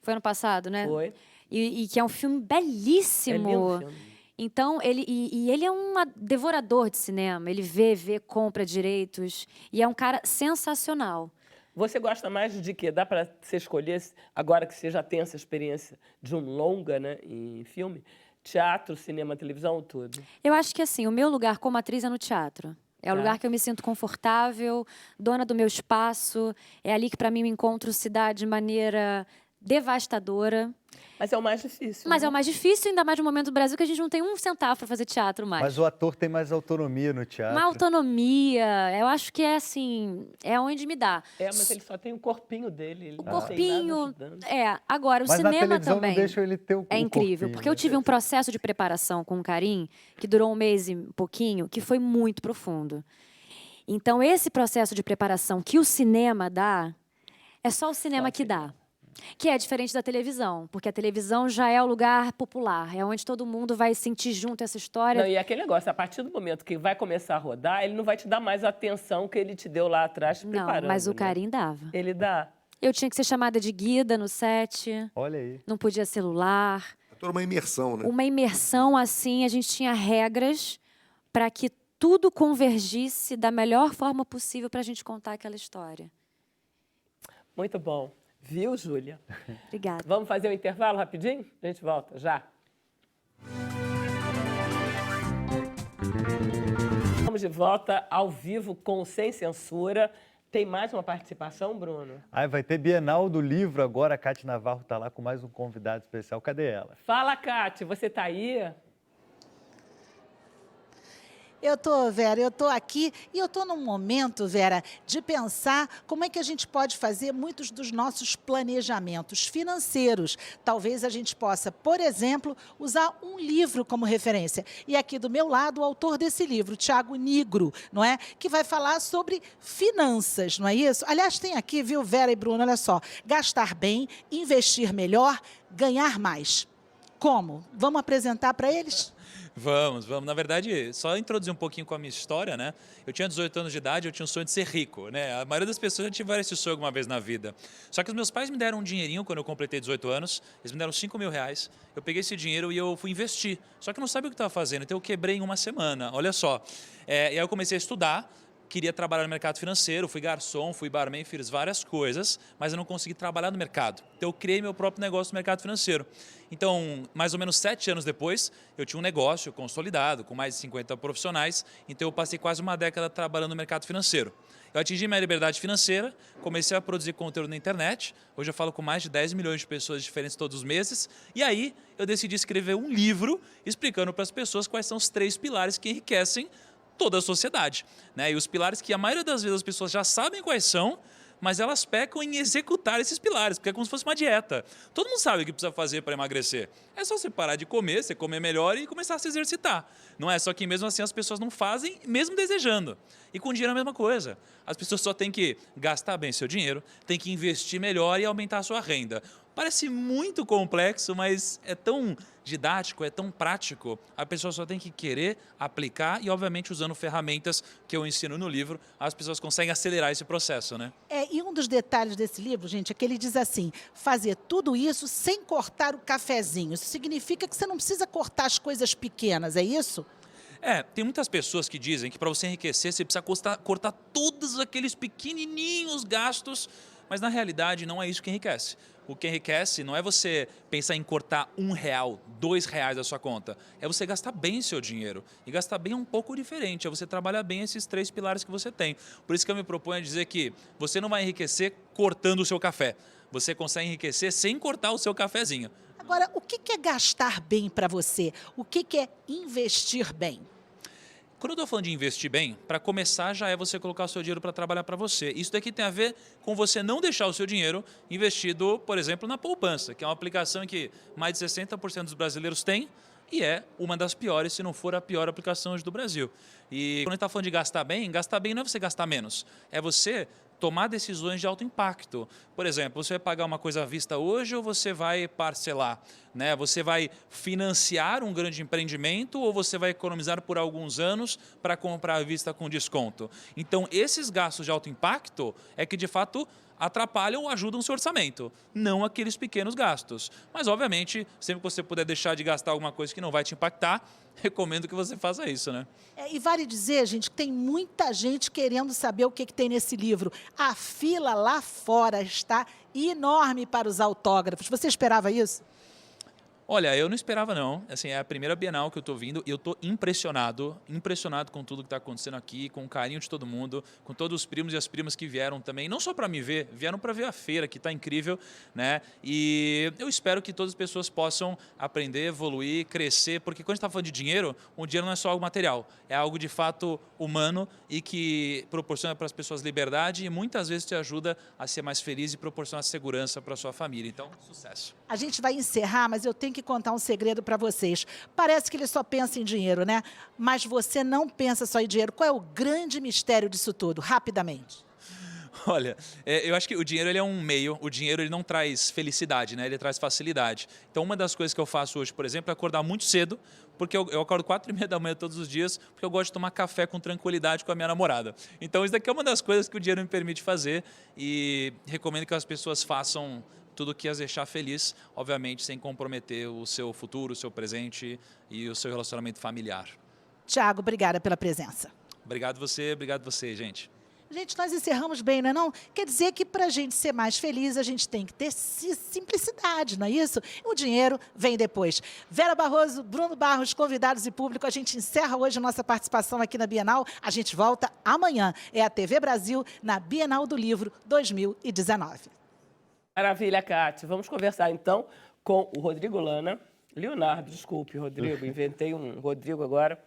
Foi ano passado, né? Foi. E que é um filme É belíssimo. lindo o filme. Então, ele é um devorador de cinema. Ele vê, compra direitos. E é um cara sensacional. Você gosta mais de quê? Dá para você escolher, agora que você já tem essa experiência de um longa, né, em filme? Teatro, cinema, televisão, tudo? Eu acho que, assim, o meu lugar como atriz é no teatro. É o Tá. lugar que eu me sinto confortável, dona do meu espaço. É ali que, para mim, eu encontro cidade de maneira devastadora. Mas é o mais difícil. Mas né? é o mais difícil, ainda mais no momento do Brasil, que a gente não tem um centavo para fazer teatro mais. Mas o ator tem mais autonomia no teatro. Uma autonomia, eu acho que é assim, é onde me dá. Mas ele só tem o corpinho dele. Ele O não tem nada corpinho, ajudando. agora, o Mas na cinema televisão também não deixa ele ter o é incrível, corpinho, porque eu né? tive um processo de preparação com o Karim, que durou 1 mês e pouquinho, que foi muito profundo. Então, esse processo de preparação que o cinema dá, é só o cinema que dá. Que é diferente da televisão, porque a televisão já é o lugar popular, é onde todo mundo vai sentir junto essa história. Não, e aquele negócio, a partir do momento que vai começar a rodar, ele não vai te dar mais a atenção que ele te deu lá atrás te Não, preparando. mas o né? Karim dava. Ele dá. Eu tinha que ser chamada de guida no set, Olha aí. não podia celular. É toda uma imersão, né? Uma imersão assim, a gente tinha regras para que tudo convergisse da melhor forma possível para a gente contar aquela história. Muito bom. Viu, Júlia? Obrigada. Vamos fazer um intervalo rapidinho? A gente volta, já. Estamos de volta ao vivo com Sem Censura. Tem mais uma participação, Bruno? Vai ter Bienal do Livro agora. A Cátia Navarro está lá com mais um convidado especial. Cadê ela? Fala, Cátia, você está aí? Vera, eu tô aqui e eu tô num momento, Vera, de pensar como é que a gente pode fazer muitos dos nossos planejamentos financeiros. Talvez a gente possa, por exemplo, usar um livro como referência. E aqui do meu lado, o autor desse livro, Tiago Nigro, não é? Que vai falar sobre finanças, não é isso? Aliás, tem aqui, viu, Vera e Bruno, olha só, gastar bem, investir melhor, ganhar mais. Como? Vamos apresentar para eles? Vamos. Na verdade, só introduzir um pouquinho com a minha história, né? Eu tinha 18 anos de idade, eu tinha um sonho de ser rico, né? A maioria das pessoas já tiveram esse sonho alguma vez na vida. Só que os meus pais me deram um dinheirinho quando eu completei 18 anos, eles me deram 5 mil reais, eu peguei esse dinheiro e eu fui investir. Só que eu não sabia o que estava fazendo, então eu quebrei em uma semana, olha só. E aí eu comecei a estudar, queria trabalhar no mercado financeiro, fui garçom, fui barman, fiz várias coisas, mas eu não consegui trabalhar no mercado. Então eu criei meu próprio negócio no mercado financeiro. Então, mais ou menos 7 anos depois, eu tinha um negócio consolidado, com mais de 50 profissionais, então eu passei quase uma década trabalhando no mercado financeiro. Eu atingi minha liberdade financeira, comecei a produzir conteúdo na internet, hoje eu falo com mais de 10 milhões de pessoas diferentes todos os meses, e aí eu decidi escrever um livro explicando para as pessoas quais são os 3 pilares que enriquecem toda a sociedade, né? E os pilares que a maioria das vezes as pessoas já sabem quais são, mas elas pecam em executar esses pilares, porque é como se fosse uma dieta. Todo mundo sabe o que precisa fazer para emagrecer. É só você parar de comer, você comer melhor e começar a se exercitar. Não é? Só que mesmo assim as pessoas não fazem, mesmo desejando. E com dinheiro é a mesma coisa. As pessoas só têm que gastar bem seu dinheiro, têm que investir melhor e aumentar a sua renda. Parece muito complexo, mas é tão didático, é tão prático. A pessoa só tem que querer aplicar e, obviamente, usando ferramentas que eu ensino no livro, as pessoas conseguem acelerar esse processo, né? E um dos detalhes desse livro, gente, é que ele diz assim, fazer tudo isso sem cortar o cafezinho. Isso significa que você não precisa cortar as coisas pequenas, é isso? Tem muitas pessoas que dizem que para você enriquecer, você precisa cortar todos aqueles pequenininhos gastos, mas na realidade não é isso que enriquece. O que enriquece não é você pensar em cortar R$1, R$2 da sua conta. É você gastar bem seu dinheiro. E gastar bem é um pouco diferente. É você trabalhar bem esses 3 pilares que você tem. Por isso que eu me proponho a dizer que você não vai enriquecer cortando o seu café. Você consegue enriquecer sem cortar o seu cafezinho. Agora, o que é gastar bem para você? O que é investir bem? Quando eu estou falando de investir bem, para começar já é você colocar o seu dinheiro para trabalhar para você. Isso daqui tem a ver com você não deixar o seu dinheiro investido, por exemplo, na poupança, que é uma aplicação que mais de 60% dos brasileiros têm e é uma das piores, se não for a pior aplicação hoje do Brasil. E quando a gente está falando de gastar bem não é você gastar menos, é você tomar decisões de alto impacto. Por exemplo, você vai pagar uma coisa à vista hoje ou você vai parcelar? Né? Você vai financiar um grande empreendimento ou você vai economizar por alguns anos para comprar à vista com desconto? Então, esses gastos de alto impacto é que, de fato, atrapalham ou ajudam o seu orçamento, não aqueles pequenos gastos. Mas, obviamente, sempre que você puder deixar de gastar alguma coisa que não vai te impactar, recomendo que você faça isso, né? E vale dizer, gente, que tem muita gente querendo saber o que tem nesse livro. A fila lá fora está enorme para os autógrafos. Você esperava isso? Olha, eu não esperava não, assim, é a primeira Bienal que eu estou vindo e eu estou impressionado com tudo que está acontecendo aqui, com o carinho de todo mundo, com todos os primos e as primas que vieram também, não só para me ver, vieram para ver a feira, que está incrível, né? E eu espero que todas as pessoas possam aprender, evoluir, crescer, porque quando a gente está falando de dinheiro, o dinheiro não é só algo material, é algo de fato humano e que proporciona para as pessoas liberdade e muitas vezes te ajuda a ser mais feliz e proporciona segurança para a sua família. Então, sucesso. A gente vai encerrar, mas eu tenho que contar um segredo para vocês. Parece que ele só pensa em dinheiro, né? Mas você não pensa só em dinheiro. Qual é o grande mistério disso tudo? Rapidamente. Olha, eu acho que o dinheiro ele é um meio, o dinheiro ele não traz felicidade, né? Ele traz facilidade. Então, uma das coisas que eu faço hoje, por exemplo, é acordar muito cedo, porque eu acordo 4h30 da manhã todos os dias, porque eu gosto de tomar café com tranquilidade com a minha namorada. Então, isso daqui é uma das coisas que o dinheiro me permite fazer e recomendo que as pessoas façam tudo que as deixar feliz, obviamente sem comprometer o seu futuro, o seu presente e o seu relacionamento familiar. Tiago, obrigada pela presença. Obrigado você, gente. Gente, nós encerramos bem, não é não? Quer dizer que para a gente ser mais feliz, a gente tem que ter simplicidade, não é isso? O dinheiro vem depois. Vera Barroso, Bruno Barros, convidados e público, a gente encerra hoje a nossa participação aqui na Bienal. A gente volta amanhã. É a TV Brasil na Bienal do Livro 2019. Maravilha, Cátia. Vamos conversar, então, com o Rodrigo Leonardo, desculpe, Rodrigo, inventei um Rodrigo agora.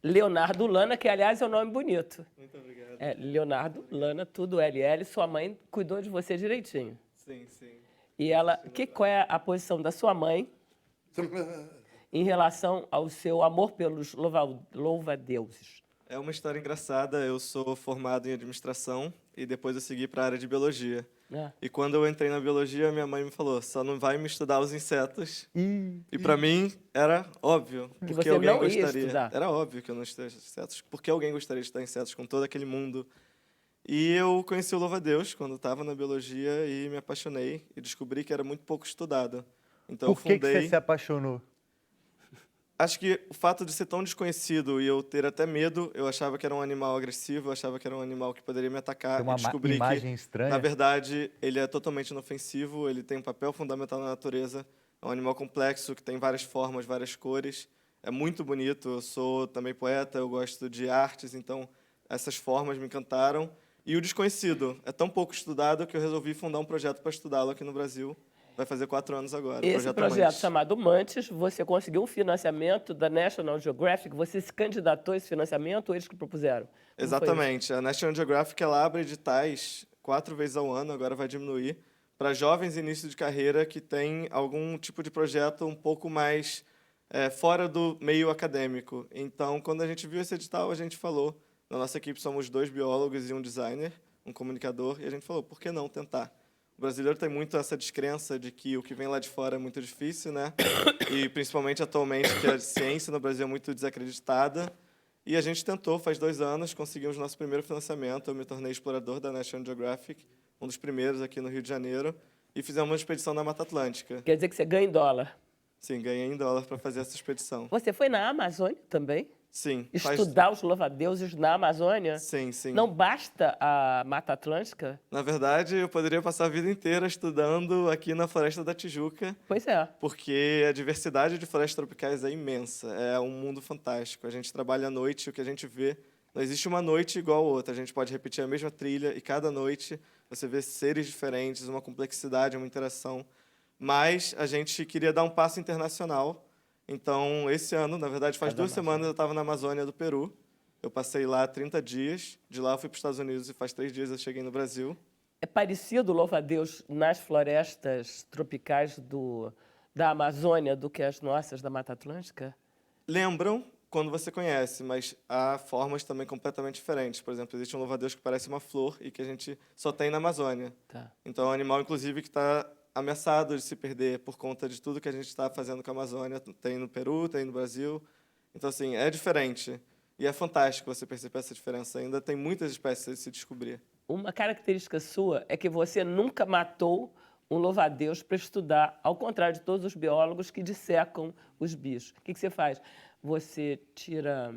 Leonardo Lana, que aliás é um nome bonito. Muito obrigado. É, Leonardo Lana, tudo LL. Sua mãe cuidou de você direitinho. Sim, sim. E ela, qual é a posição da sua mãe em relação ao seu amor pelos louva-deuses? É uma história engraçada. Eu sou formado em administração e depois eu segui para a área de biologia. É. E quando eu entrei na biologia, minha mãe me falou: só não vai me estudar os insetos. E para mim era óbvio Que porque você alguém não ia gostaria. estudar. Era óbvio que eu não estudaria insetos, porque alguém gostaria de estudar insetos com todo aquele mundo. E eu conheci o louva-a-Deus quando estava na biologia e me apaixonei e descobri que era muito pouco estudado. Então Por que eu fundei. você se apaixonou? Acho que o fato de ser tão desconhecido e eu ter até medo, eu achava que era um animal agressivo, eu achava que era um animal que poderia me atacar. Tem uma e descobri imagem que, estranha. na verdade, ele é totalmente inofensivo, ele tem um papel fundamental na natureza. É um animal complexo que tem várias formas, várias cores. É muito bonito. Eu sou também poeta, eu gosto de artes, então essas formas me encantaram. E o desconhecido é tão pouco estudado que eu resolvi fundar um projeto para estudá-lo aqui no Brasil. Vai fazer 4 anos agora. Esse projeto Mantis. chamado Mantis, você conseguiu um financiamento da National Geographic, você se candidatou a esse financiamento ou eles que propuseram? Como foi isso? Exatamente. A National Geographic ela abre editais 4 vezes ao ano, agora vai diminuir, para jovens início de carreira que têm algum tipo de projeto um pouco mais fora do meio acadêmico. Então, quando a gente viu esse edital, a gente falou, na nossa equipe somos 2 biólogos e um designer, um comunicador, e a gente falou, por que não tentar? O brasileiro tem muito essa descrença de que o que vem lá de fora é muito difícil, né? E principalmente atualmente que a ciência no Brasil é muito desacreditada. E a gente tentou, faz 2 anos, conseguimos nosso primeiro financiamento. Eu me tornei explorador da National Geographic, um dos primeiros aqui no Rio de Janeiro, e fizemos uma expedição na Mata Atlântica. Quer dizer que você ganha em dólar. Sim, ganhei em dólar para fazer essa expedição. Você foi na Amazônia também? Sim. Estudar os louva-deuses na Amazônia? Sim, sim. Não basta a Mata Atlântica? Na verdade, eu poderia passar a vida inteira estudando aqui na Floresta da Tijuca. Pois é. Porque a diversidade de florestas tropicais é imensa. É um mundo fantástico. A gente trabalha à noite, o que a gente vê... Não existe uma noite igual a outra. A gente pode repetir a mesma trilha e cada noite você vê seres diferentes, uma complexidade, uma interação. Mas a gente queria dar um passo internacional. Então, esse ano, na verdade, faz 2 semanas eu estava na Amazônia do Peru. Eu passei lá 30 dias. De lá eu fui para os Estados Unidos e faz 3 dias eu cheguei no Brasil. É parecido o louva-a-Deus nas florestas tropicais da Amazônia do que as nossas da Mata Atlântica? Lembram quando você conhece, mas há formas também completamente diferentes. Por exemplo, existe um louva-a-Deus que parece uma flor e que a gente só tem na Amazônia. Tá. Então, é um animal, inclusive, que está ameaçado de se perder por conta de tudo que a gente está fazendo com a Amazônia. Tem no Peru, tem no Brasil. Então, assim, é diferente. E é fantástico você perceber essa diferença. Ainda tem muitas espécies a se descobrir. Uma característica sua é que você nunca matou um louva-a-Deus para estudar, ao contrário de todos os biólogos que dissecam os bichos. O que você faz? Você tira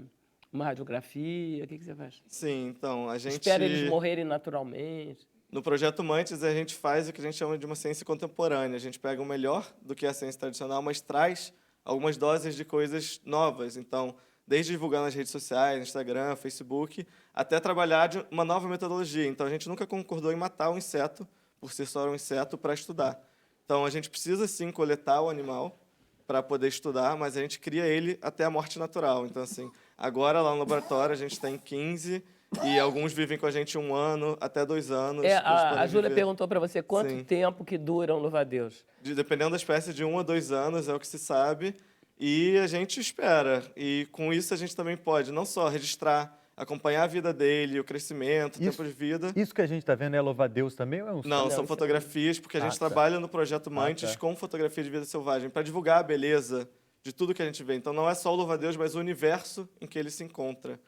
uma radiografia? O que você faz? Sim, então, a gente... Espera eles morrerem naturalmente? No Projeto Mantis, a gente faz o que a gente chama de uma ciência contemporânea. A gente pega o melhor do que a ciência tradicional, mas traz algumas doses de coisas novas. Então, desde divulgar nas redes sociais, Instagram, Facebook, até trabalhar de uma nova metodologia. Então, a gente nunca concordou em matar o inseto, por ser só um inseto, para estudar. Então, a gente precisa, sim, coletar o animal para poder estudar, mas a gente cria ele até a morte natural. Então, assim, agora, lá no laboratório, a gente tem 15... E alguns vivem com a gente 1 ano, até 2 anos. A Júlia perguntou para você quanto Sim. tempo que dura um louva-a-Deus. Dependendo da espécie, de 1 a 2 anos é o que se sabe. E a gente espera. E com isso a gente também pode não só registrar, acompanhar a vida dele, o crescimento, o tempo de vida. Isso que a gente está vendo é louva-a-Deus também ou é um Não, são fotografias, porque a gente trabalha no Projeto Mantis com fotografia de vida selvagem, para divulgar a beleza de tudo que a gente vê. Então não é só o louva-a-Deus, mas o universo em que ele se encontra.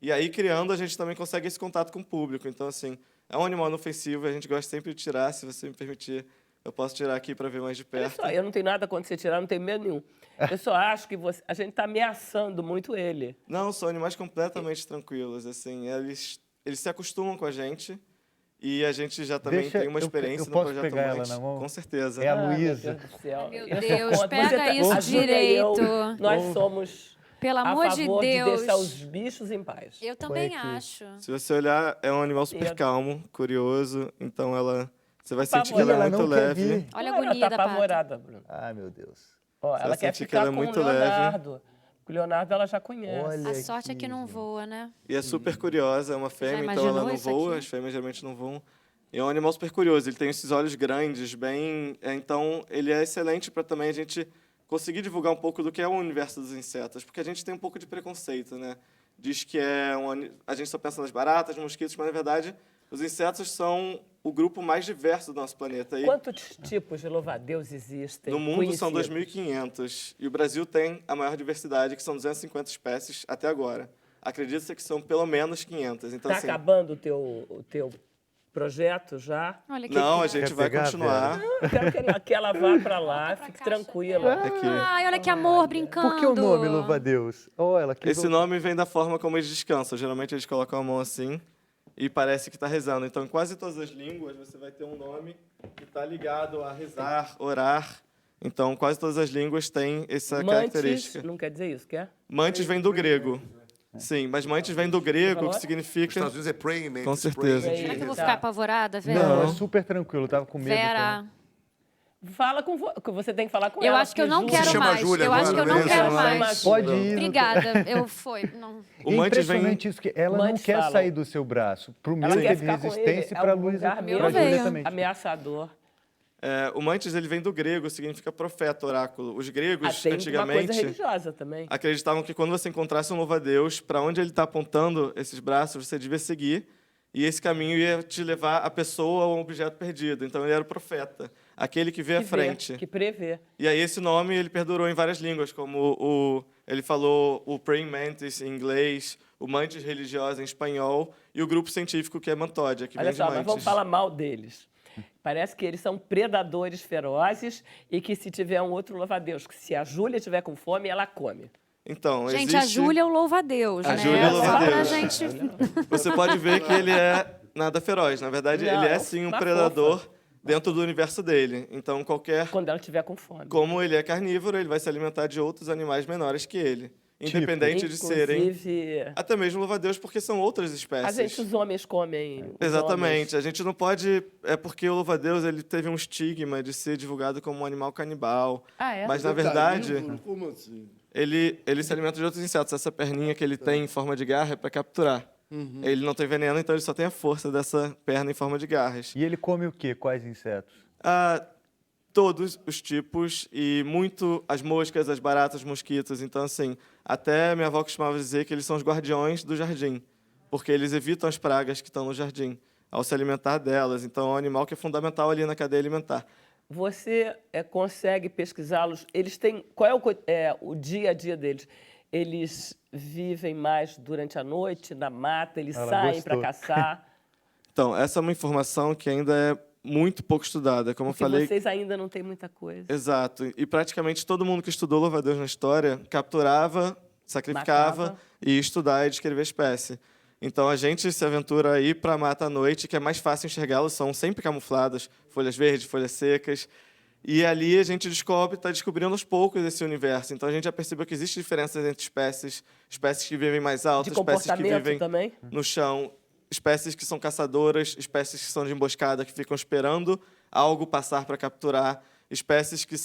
E aí, criando, a gente também consegue esse contato com o público. Então, assim, é um animal inofensivo, a gente gosta sempre de tirar. Se você me permitir, eu posso tirar aqui para ver mais de perto. Olha só, eu não tenho nada contra você tirar, não tenho medo nenhum. Eu só acho que a gente está ameaçando muito ele. Não, são animais completamente tranquilos. Assim, eles se acostumam com a gente e a gente já também tem uma experiência no Projeto pegar Mantis. ela na mão? Com certeza. É a Meu Luísa. Deus do céu. Meu Eu sou Deus, contra. pega isso a Júlia e eu, direito. nós somos Pelo a amor de favor de Deus. deixar os bichos em paz. Eu também Põe aqui. acho. Se você olhar, é um animal super Medo. calmo, curioso. Então, você vai sentir que Apavorada. ela é Ela muito não quer leve. vir. Olha a Ela agonia tá da Pata. apavorada, Bruno. Ai, meu Deus. Ó, Você ela vai quer sentir que ficar ela é com muito o leve. Leonardo. O Leonardo ela já conhece. Olha A sorte é aqui, que não gente. voa, né? E é super curiosa, é uma fêmea, então ela imaginou não isso voa, aqui? as fêmeas geralmente não voam. E é um animal super curioso, ele tem esses olhos grandes, bem... então, ele é excelente para também a gente conseguir divulgar um pouco do que é o universo dos insetos, porque a gente tem um pouco de preconceito, né? Diz que a gente só pensa nas baratas, nos mosquitos, mas, na verdade, os insetos são o grupo mais diverso do nosso planeta. E Quantos tipos de louva-a-Deus existem? no mundo são conhecidos? 2.500, e o Brasil tem a maior diversidade, que são 250 espécies até agora. Acredita-se que são pelo menos 500. Então, Tá assim, acabando o teu projeto já? Olha que não, a legal. gente Quer vai pegar, continuar. Eu quero que ela vá para lá, fique tranquila. Aqui. Ai, olha que amor, brincando. Por que o nome Louva-a-Deus? Oh, ela que Esse nome vem da forma como eles descansam. Geralmente eles colocam a mão assim e parece que está rezando. Então, em quase todas as línguas, você vai ter um nome que está ligado a rezar, orar. Então, quase todas as línguas têm essa Mantis, característica. não quer dizer isso, quer? Mantis vem do grego. Sim, mas mantis vem do grego, que Nos significa... Estados Unidos é praying mantis. Com certeza. praying Será que eu vou Tá. ficar apavorada, Vera? Não, é super tranquilo, eu tava com medo. Vera, Fala com que você tem que falar com eu ela. acho que eu porque não Júlia- quero chama mais. Júlia Eu acho que eu agora, não beleza? quero Ela mais. chama- Pode ir. Obrigada, eu fui. Não. O É mantis vem... impressionante isso, que ela não Mantis quer fala. sair do seu braço. Pro meu Ela quer teve ficar com resistência ele. e pra É um Luísa, lugar pra meio Júlia também. ameaçador. o mantis ele vem do grego, significa profeta, oráculo. Os gregos, Tem uma coisa antigamente... religiosa também. acreditavam que quando você encontrasse um louva-a-Deus, para onde ele está apontando esses braços, você devia seguir, e esse caminho ia te levar a pessoa ou a um objeto perdido. Então, ele era o profeta, aquele que vê à Que vê, frente. que prevê. E aí, esse nome ele perdurou em várias línguas, como ele falou o praying mantis em inglês, o mantis religiosa em espanhol, e o grupo científico que é Mantódia, que Olha vem de só, mas mantis. vamos falar mal deles. Parece que eles são predadores ferozes e que se tiver um outro louva-a-Deus, que se a Júlia tiver com fome, ela come. Então, Gente, a existe... Júlia é o louva-a-Deus, A né? Júlia é o Só pra louva-a-Deus. gente... Você pode ver que ele é nada feroz. Na verdade, Não, ele é sim um uma predador dentro do universo dele. Então, Quando ela tiver com fome. como ele é carnívoro, ele vai se alimentar de outros animais menores que ele. Independente de serem... Inclusive, Até mesmo louva-a-Deus, porque são outras espécies. a gente, os homens comem. os Exatamente. homens. A gente não pode... É porque o louva-a-Deus ele teve um estigma de ser divulgado como um animal canibal. Ah, é? Mas, na verdade, Como assim? ele se alimenta de outros insetos. Essa perninha que ele tem em forma de garra é para capturar. Ele não tem veneno, então ele só tem a força dessa perna em forma de garras. E ele come o quê? Quais insetos? Todos os tipos e muito as moscas, as baratas, os mosquitos. Então, assim, até minha avó costumava dizer que eles são os guardiões do jardim, porque eles evitam as pragas que estão no jardim ao se alimentar delas. Então, é um animal que é fundamental ali na cadeia alimentar. Você consegue pesquisá-los? Eles têm. Qual é o dia a dia deles? Eles vivem mais durante a noite, na mata, eles Ela saem gostou. para caçar. Então, essa é uma informação que ainda é muito pouco estudada. Como Porque eu falei, vocês ainda não têm muita coisa. exato. E praticamente todo mundo que estudou louva-a-Deus na história capturava, sacrificava Matava. e ia estudar e descrever a espécie. Então a gente se aventura a ir para a mata à noite, que é mais fácil enxergá-los, são sempre camuflados, folhas verdes, folhas secas. E ali a gente está descobrindo aos poucos esse universo. Então a gente já percebeu que existe diferenças entre espécies, espécies que vivem mais alto, De espécies que comportamento vivem também? no chão, espécies que são caçadoras, espécies que são de emboscada, que ficam esperando algo passar para capturar, espécies que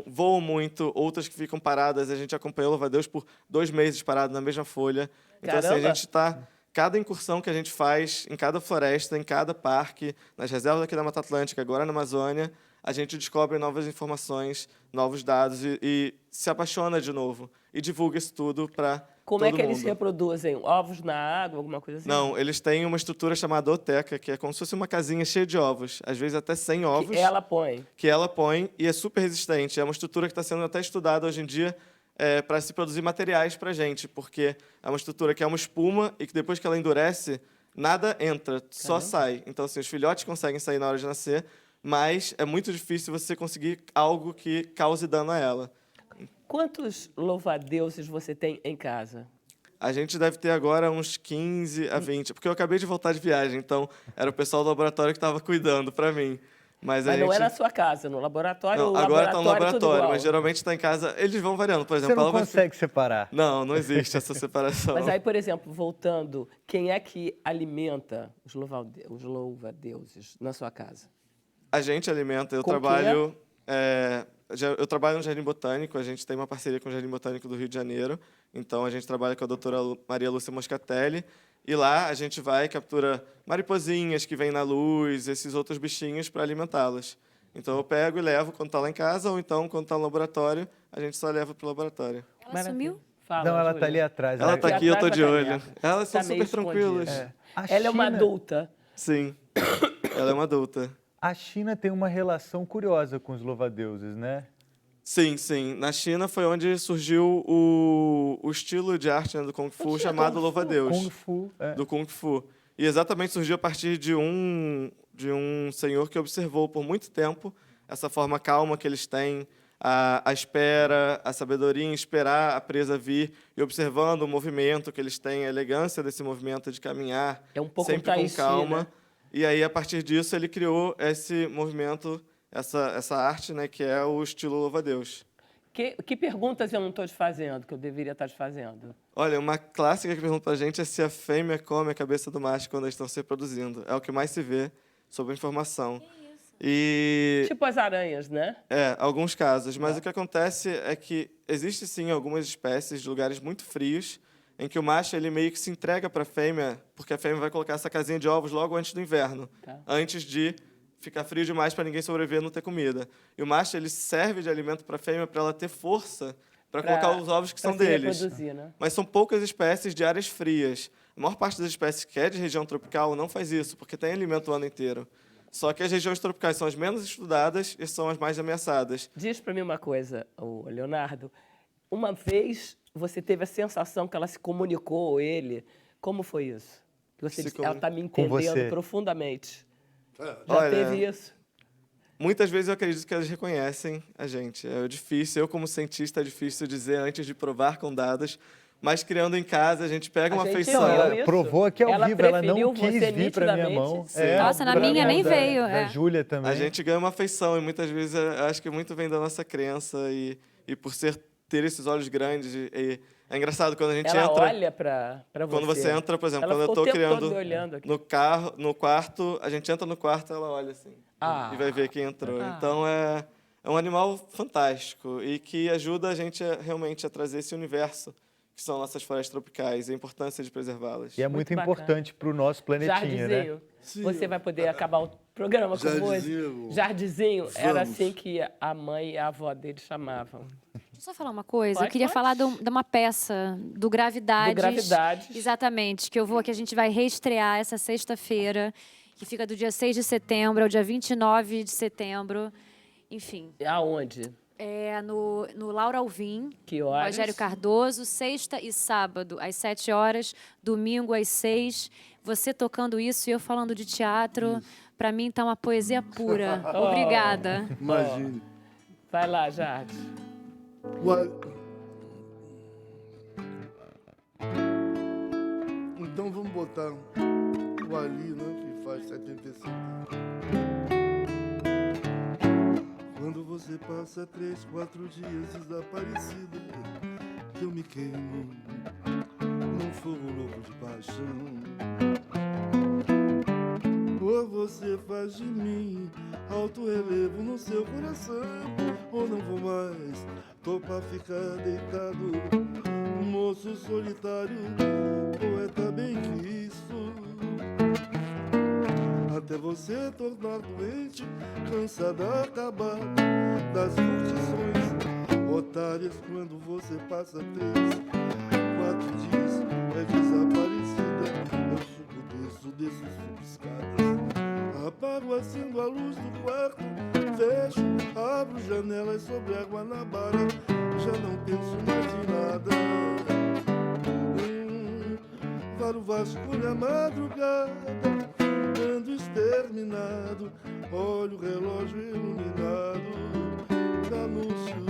voam muito, outras que ficam paradas. A gente acompanhou o louva-a-Deus por 2 meses parado na mesma folha. Então, assim, a Caramba! gente está... Cada incursão que a gente faz em cada floresta, em cada parque, nas reservas aqui da Mata Atlântica, agora na Amazônia, a gente descobre novas informações, novos dados e se apaixona de novo. E divulga isso tudo para Como todo é que eles se mundo. reproduzem? Ovos na água, alguma coisa assim? Não, eles têm uma estrutura chamada oteca, que é como se fosse uma casinha cheia de ovos, às vezes até 100 ovos, Que ela põe. que ela põe e é super resistente. É uma estrutura que está sendo até estudada hoje em dia para se produzir materiais para a gente, porque é uma estrutura que é uma espuma e que depois que ela endurece, nada entra, só sai. Então, assim, os filhotes conseguem sair na hora de nascer, mas é muito difícil você conseguir algo que cause dano a ela. Quantos louva-a-deuses você tem em casa? A gente deve ter agora uns 15 a 20, porque eu acabei de voltar de viagem, então era o pessoal do laboratório que estava cuidando para mim. Mas Não é na sua casa, no laboratório? Não, o agora está no tudo laboratório, igual. mas geralmente está em casa. Eles vão variando, por Você exemplo. não ela vai- consegue separar. Não existe essa separação. Mas aí, por exemplo, voltando, quem é que alimenta os louva-deuses na sua casa? A gente alimenta, eu Com trabalho eu trabalho no Jardim Botânico, a gente tem uma parceria com o Jardim Botânico do Rio de Janeiro, então a gente trabalha com a doutora Maria Lúcia Moscatelli, e lá a gente vai e captura mariposinhas que vêm na luz, esses outros bichinhos para alimentá-las. Então eu pego e levo quando está lá em casa, ou então quando está no laboratório, a gente só leva para o laboratório. Ela sumiu? Fala, Não, ela Júlia. tá ali atrás. Ela está aqui, eu estou de olho. Tá Elas são meio super tranquilas. escondida. A Ela é uma China- adulta. Sim, ela é uma adulta. A China tem uma relação curiosa com os louva-deuses, né? Sim, sim. Na China foi onde surgiu o estilo de arte, né, do Kung Fu que é chamado Kung Fu? Louva-Deus. Kung Fu. É. Do Kung Fu. E exatamente surgiu a partir de um senhor que observou por muito tempo essa forma calma que eles têm, a espera, a sabedoria em esperar a presa vir e observando o movimento que eles têm, a elegância desse movimento de caminhar, É um pouco sempre Tai com Chi, calma. né? E aí, a partir disso, ele criou esse movimento, essa arte, né, que é o estilo louva-a-Deus. Que perguntas eu não estou te fazendo, que eu deveria estar te fazendo? Olha, uma clássica que pergunta pra gente é se a fêmea come a cabeça do macho quando eles estão se reproduzindo. É o que mais se vê sobre informação. E Tipo as aranhas, né? alguns casos. Mas o que acontece é que existe sim algumas espécies de lugares muito frios em que o macho ele meio que se entrega para a fêmea, porque a fêmea vai colocar essa casinha de ovos logo antes do inverno, Tá. antes de ficar frio demais para ninguém sobreviver e não ter comida. E o macho ele serve de alimento para a fêmea para ela ter força para colocar os ovos que pra são se deles. reproduzir, né? Mas são poucas espécies de áreas frias. A maior parte das espécies que é de região tropical não faz isso, porque tem alimento o ano inteiro. Só que as regiões tropicais são as menos estudadas e são as mais ameaçadas. Diz para mim uma coisa, ô Leonardo. Uma vez você teve a sensação que ela se comunicou, ou ele. Como foi isso? Que você Se disse, comu- ela está me Com você. entendendo profundamente. Já Olha, teve isso? Muitas vezes eu acredito que elas reconhecem a gente. É difícil, eu como cientista, é difícil dizer antes de provar com dados, mas criando em casa, a gente pega A uma gente afeição. viu Ela isso. provou aqui ao Ela vivo, ela não preferiu quis você vir para minha nitidamente. mão. Sim. Nossa, na pra minha mão nem da, veio, Da é. Júlia também. A gente ganha uma afeição e muitas vezes eu acho que muito vem da nossa crença e por ter esses olhos grandes. E é engraçado quando a gente Ela entra. olha para você. Quando você entra, por exemplo, Ela quando eu ficou o estou tempo todo criando me olhando aqui. no quarto, a gente entra no quarto, ela olha assim e vai ver quem entrou. Então é um animal fantástico e que ajuda a gente realmente a trazer esse universo que são nossas florestas tropicais e a importância de preservá-las. E é muito Muito importante para o nosso planetinha, né? Jardizinho. Você vai poder acabar o programa com música? Jardizinho. Jardizinho. Era Vamos. assim que a mãe e a avó dele chamavam. Deixa eu só falar uma coisa. Pode, eu queria pode. falar de uma peça do Gravidades. Do Gravidades. Exatamente. Que a gente vai reestrear essa sexta-feira, que fica do dia 6 de setembro ao dia 29 de setembro. Enfim, Aonde? é no Laura Alvim, Que horas? Rogério Cardoso, sexta e sábado, às 7 horas, domingo às 6. Você tocando isso e eu falando de teatro, para mim tá uma poesia pura. Obrigada. Imagine. Vai lá, Jardim. Uai. Então vamos botar o Ali, né, que faz 75. Quando você passa 3, 4 dias desaparecida, eu me queimo num fogo louco de paixão. Ou você faz de mim alto relevo no seu coração, ou não vou mais, tô pra ficar deitado, moço solitário, poeta bem quisto. Até você tornar doente, cansada, acabar das curtições otárias. Quando você passa 3, 4 dias é desaparecida, eu desço escadas, apago, acendo a luz do quarto, fecho, abro janelas sobre a Guanabara, já não penso mais em nada. Varo vasculho a madrugada, ando exterminado, olho o relógio iluminado, anúncios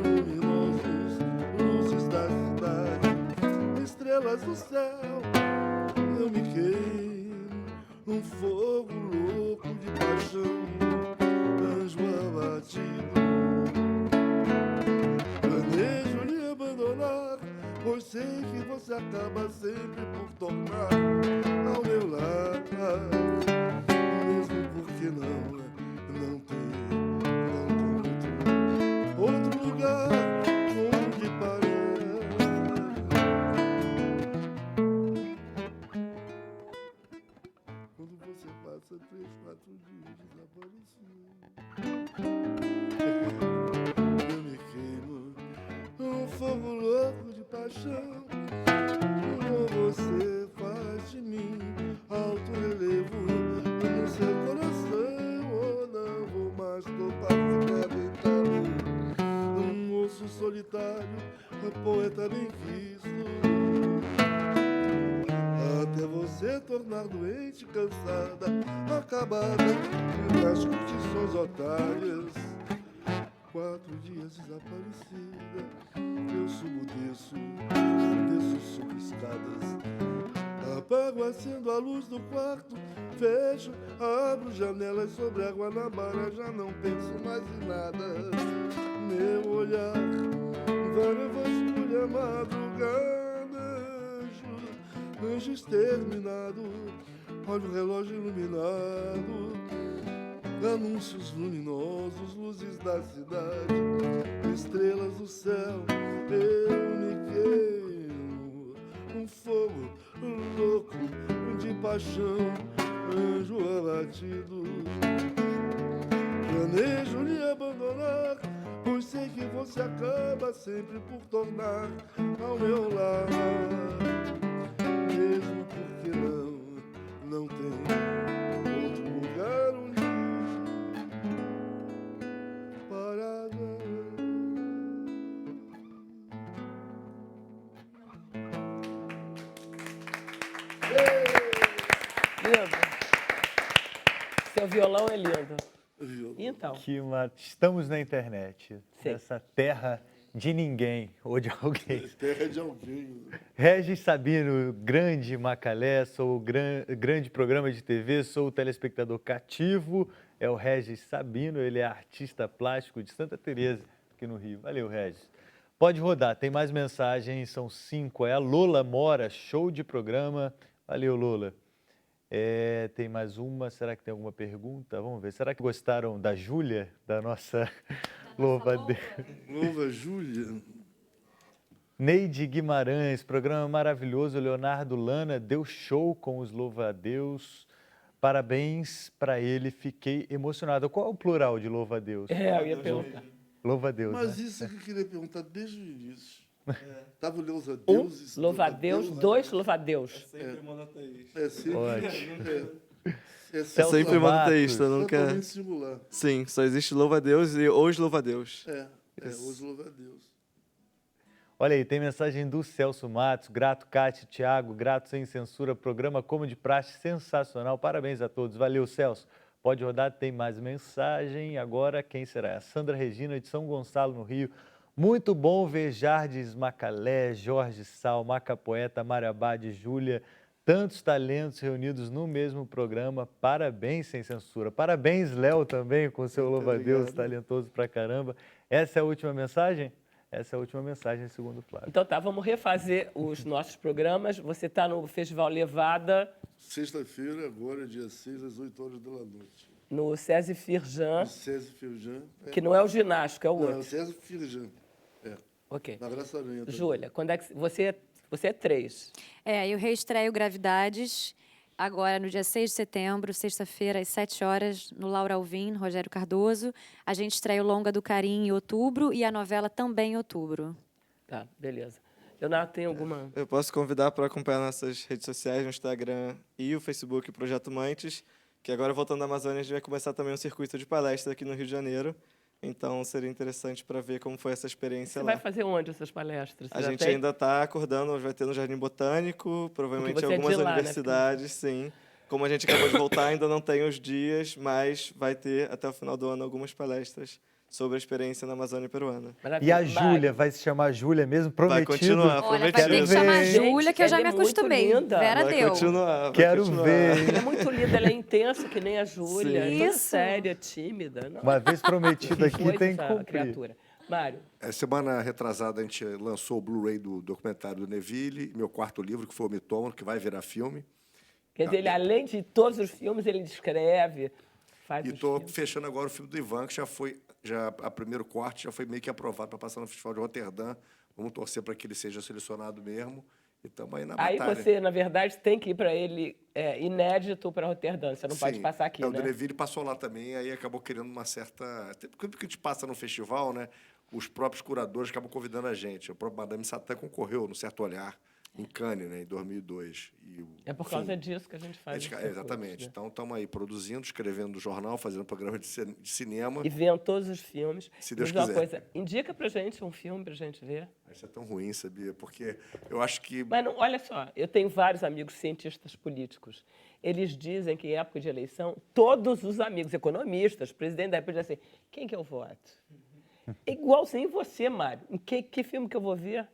luminosos, luzes da cidade, estrelas do céu, eu me queimo num fogo louco de paixão, anjo abatido. Planejo lhe abandonar, pois sei que você acaba sempre por tornar ao meu lado, mesmo porque não tem muito solitário, poeta bem visto. Até você tornar doente, cansada, acabada, nas curtições otárias. 4 dias desaparecida, eu subo, desço sobre escadas. Apago, acendo a luz do quarto, fecho, abro janelas sobre a Guanabara, já não penso mais em nada. Meu olhar vai vasculha a madrugada, anjo exterminado, olha o relógio iluminado, anúncios luminosos, luzes da cidade, estrelas do céu, eu me queimo, um fogo louco de paixão, anjo abatido. Planejo lhe abandonar, pois sei que você acaba sempre por tornar ao meu lar. Mesmo porque não tem outro lugar onde parar. Lindo. Seu violão é lindo. Então, Estamos na internet, Sim. nessa terra de ninguém ou de alguém. Terra de alguém. Regis Sabino, grande Macalé, sou o grande programa de TV, sou o telespectador cativo, é o Regis Sabino, ele é artista plástico de Santa Teresa, aqui no Rio. Valeu, Regis. Pode rodar, tem mais mensagens, são 5, é a Lola Mora, show de programa. Valeu, Lola. Tem mais uma, será que tem alguma pergunta? Vamos ver, será que gostaram da Júlia, da nossa louva-a-Deus? Louva Júlia. Neide Guimarães, programa maravilhoso, Leonardo Lana, deu show com os louva-a-Deus, parabéns para ele, fiquei emocionado. Qual é o plural de louva-a-Deus? eu ia perguntar. Louva-a-Deus, Mas né? isso que eu queria perguntar desde o início. Tava o Louva-a-Deus. Louva-a-Deus, 2 louva-a-Deus. Sempre monoteísta. É sempre. Ótimo. É Celso Sempre Matos. monoteísta, nunca. totalmente singular. Sim, só existe louva-a-Deus e os louva-a-Deus. Os Louva-a-Deus. Olha aí, tem mensagem do Celso Matos, grato Cátia, Thiago, grato sem censura, programa como de praxe, sensacional, parabéns a todos, valeu Celso. Pode rodar, tem mais mensagem, agora quem será? A Sandra Regina de São Gonçalo, no Rio. Muito bom ver Jardes Macalé, Jorge Sal, Macapoeta, Mariabade, Júlia, tantos talentos reunidos no mesmo programa. Parabéns, sem censura. Parabéns, Léo, também, com o seu louva-a-Deus, talentoso pra caramba. Essa é a última mensagem? Essa é a última mensagem, segundo o Flávio. Então tá, vamos refazer os nossos programas. Você está no Festival Levada, Sexta-feira, agora, dia 6, às 8 horas da noite. no SESI Firjan, O César Firjan. que não é o ginástico, é o Não, é outro. o César Firjan. Ok. Na Graça Aranha. também. Júlia, quando é que você é 3? Eu reestreio Gravidades agora no dia 6 de setembro, sexta-feira, às 7 horas, no Laura Alvim, Rogério Cardoso. A gente estreia o Longa do Carim em outubro e a novela também em outubro. Tá, beleza. Leonardo, tem alguma... Eu posso convidar para acompanhar nossas redes sociais, no Instagram e o Facebook Projeto Mantes, que agora, voltando da Amazônia, a gente vai começar também um circuito de palestra aqui no Rio de Janeiro. Então, seria interessante para ver como foi essa experiência Você lá. vai fazer onde essas palestras? Você A já gente tem? ainda está acordando, vai ter no Jardim Botânico, provavelmente Porque em você é de algumas lá, né? universidades, sim. Como a gente acabou de voltar, ainda não tem os dias, mas vai ter, até o final do ano, algumas palestras sobre a experiência na Amazônia peruana. E a Júlia, vai se chamar Júlia mesmo? Prometido? Vai continuar, Olha, vai prometido. ter que chamar Gente, Júlia, que eu já ela me é muito acostumei. linda. Vera Vai deu. continuar, vai Quero continuar. ver, Ela é hein? muito linda, ela é intensa, que nem a Júlia. Sim. Toda Isso. séria, tímida. Não, Uma vez prometido aqui, coisa tem que essa cumprir. criatura. Mário, Semana retrasada, a gente lançou o Blu-ray do documentário do Neville, meu quarto livro, que foi o Mitômano, que vai virar filme. quer dizer, ele, além de todos os filmes, ele descreve, faz E os estou filmes. fechando agora o filme do Ivan, que a primeiro corte já foi meio que aprovado para passar no Festival de Roterdã. Vamos torcer para que ele seja selecionado mesmo. E estamos aí na Aí batalha. você, na verdade, tem que ir para ele inédito para Roterdã. Você não pode Sim. passar aqui, O né? do Neville passou lá também, aí acabou criando uma certa... Até porque a gente passa no festival, né? Os próprios curadores acabam convidando a gente. O próprio Madame Satã concorreu no Certo Olhar. em Cannes, né, em 2002. É por causa disso que a gente faz. Exatamente. Né? Então, estamos aí produzindo, escrevendo no jornal, fazendo programa de cinema. E vendo todos os filmes. Se Deus Diz uma quiser. coisa, indica pra gente um filme pra gente ver. Isso é tão ruim, sabia? Porque eu acho que... Mas não, olha só, eu tenho vários amigos cientistas políticos. Eles dizem que em época de eleição, todos os amigos economistas, presidente da República, dizem assim, quem que eu voto? É igualzinho você, Mário. Em que filme que eu vou ver?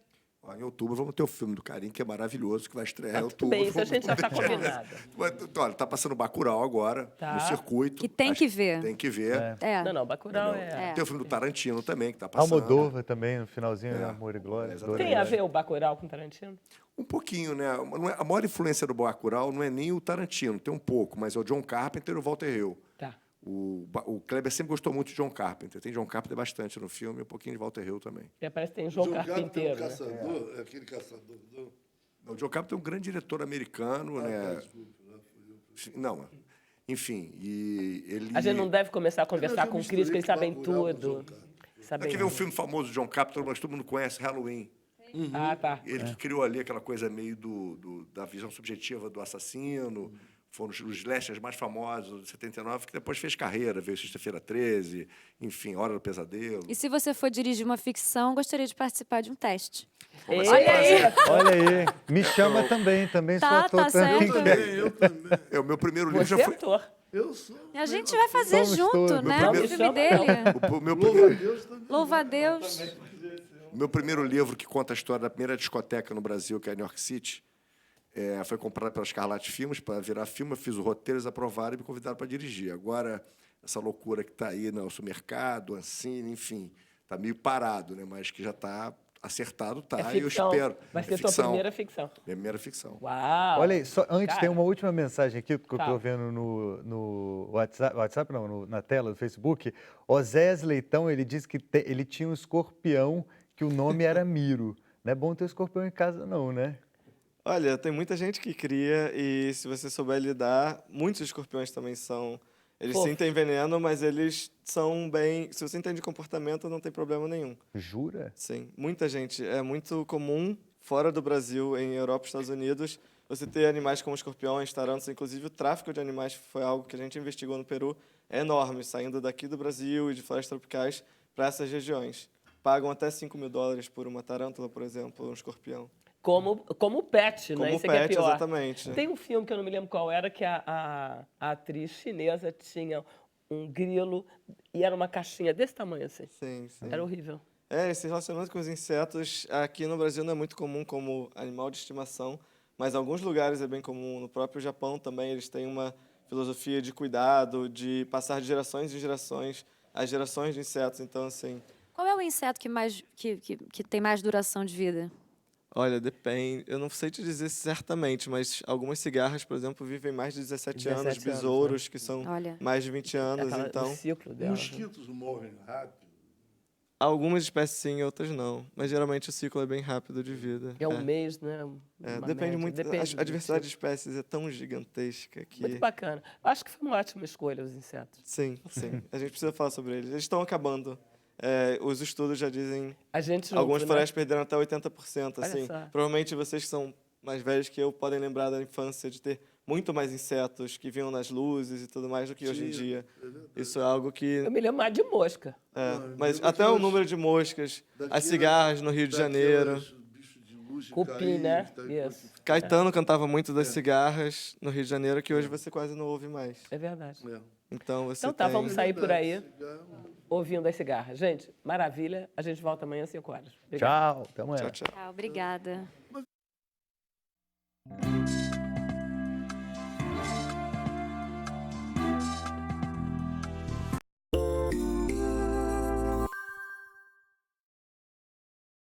Ó, em outubro vamos ter o filme do Carim, que é maravilhoso, que vai estrear em Tudo outubro. bem, isso a gente já está combinado. Olha, tá passando Bacurau agora, Tá. no circuito. Que tem que ver. Tem que ver. Não, Bacurau é... Tem o filme do Tarantino também, que tá passando. Almodóvar também, no finalzinho, Amor e Glória. Tem a ver o Bacurau com Tarantino? Um pouquinho, né? A maior influência do Bacurau não é nem o Tarantino, tem um pouco, mas é o John Carpenter e o Walter Hill. Tá. O Kleber sempre gostou muito de John Carpenter. Tem John Carpenter bastante no filme e um pouquinho de Walter Hill também. Parece que tem João Carpinteiro. Tem um Né? caçador, aquele caçador. O John Carpenter é um grande diretor americano, né? Não, enfim, e ele... A gente não deve começar a conversar com críticos, eles sabem tudo. Aqui vem um filme famoso do John Carpenter, mas todo mundo conhece, Halloween. Ah, tá. Ele que criou ali aquela coisa meio da visão subjetiva do assassino. Foram os slashers mais famosos de 79, que depois fez carreira, veio Sexta-feira 13, enfim, Hora do Pesadelo. E se você for dirigir uma ficção, gostaria de participar de um teste. Olha aí! Olha aí, me chama também sou ator também. Eu também. O meu primeiro livro Você já é foi... ator. Eu sou. E a gente vai fazer Somos junto, todos. né? O Meu filme primeiro- dele. O meu Louva a primeiro... Deus também. Louva a Deus. O meu primeiro livro, que conta a história da primeira discoteca no Brasil, que é a New York City, foi comprado pela Scarlatti Filmes para virar filme. Eu fiz o roteiro, eles aprovaram e me convidaram para dirigir. Agora, essa loucura que está aí no mercado, Ancine, enfim, está meio parado, né? Mas que já está acertado, tá? É E eu ficção. espero. Vai ser ficção. sua primeira ficção. Minha primeira ficção. Uau! Olha aí, só antes Cara. tem uma última mensagem aqui que eu Tá. estou vendo no WhatsApp não, na tela do Facebook. Oséias Leitão, ele disse que ele tinha um escorpião que o nome era Miro. Não é bom ter escorpião em casa não, né? Olha, tem muita gente que cria e se você souber lidar, muitos escorpiões também são... Eles Fofo. sim têm veneno, mas eles são bem... Se você entende comportamento, não tem problema nenhum. Jura? Sim, muita gente. É muito comum, fora do Brasil, em Europa e Estados Unidos, você ter animais como escorpiões, tarantos. Inclusive, o tráfico de animais foi algo que a gente investigou no Peru. É enorme, saindo daqui do Brasil e de florestas tropicais para essas regiões. Pagam até $5.000 por uma tarântula, por exemplo, ou um escorpião. Como pet, Como né? Isso pet, é que é pior. exatamente. Tem um filme que eu não me lembro qual era, que a atriz chinesa tinha um grilo e era uma caixinha desse tamanho assim. Sim, sim. Era horrível. Esse relacionamento com os insetos, aqui no Brasil não é muito comum como animal de estimação, mas em alguns lugares é bem comum. No próprio Japão também eles têm uma filosofia de cuidado, de passar de gerações em gerações as gerações de insetos. Então, assim, Qual é o inseto que tem mais duração de vida? olha, depende. Eu não sei te dizer certamente, mas algumas cigarras, por exemplo, vivem mais de 17 17 anos, anos, besouros, que são Olha. mais de 20 anos. Então, O ciclo dela. Mosquitos morrem rápido. algumas espécies sim, outras não. Mas geralmente o ciclo é bem rápido de vida. É um mês, né? Uma Depende média. muito. Depende A diversidade do de espécies é tão gigantesca que. Muito bacana. Acho que foi uma ótima escolha, os insetos. Sim, sim. A gente precisa falar sobre eles. Eles estão acabando. Os estudos já dizem. A gente junto, Algumas né? florestas perderam até 80%. Olha Assim. só. Provavelmente vocês que são mais velhos que eu podem lembrar da infância de ter muito mais insetos que vinham nas luzes e tudo mais do que hoje em dia. Isso é algo que. Eu me lembro mais de mosca. Mas lembro até o daquelas- número de moscas, daquelas- as cigarras no Rio de Janeiro. Daquelas bichos de luz que Cupim, caem, né? que tá- Isso. Caetano cantava muito das cigarras no Rio de Janeiro, que hoje você quase não ouve mais. É verdade. É. Então você Então tá, tem... vamos sair por aí Cigarro. ouvindo as cigarras. Gente, maravilha. A gente volta amanhã às 5 horas. Obrigado. Tchau, até amanhã. Tchau, tchau. Obrigada.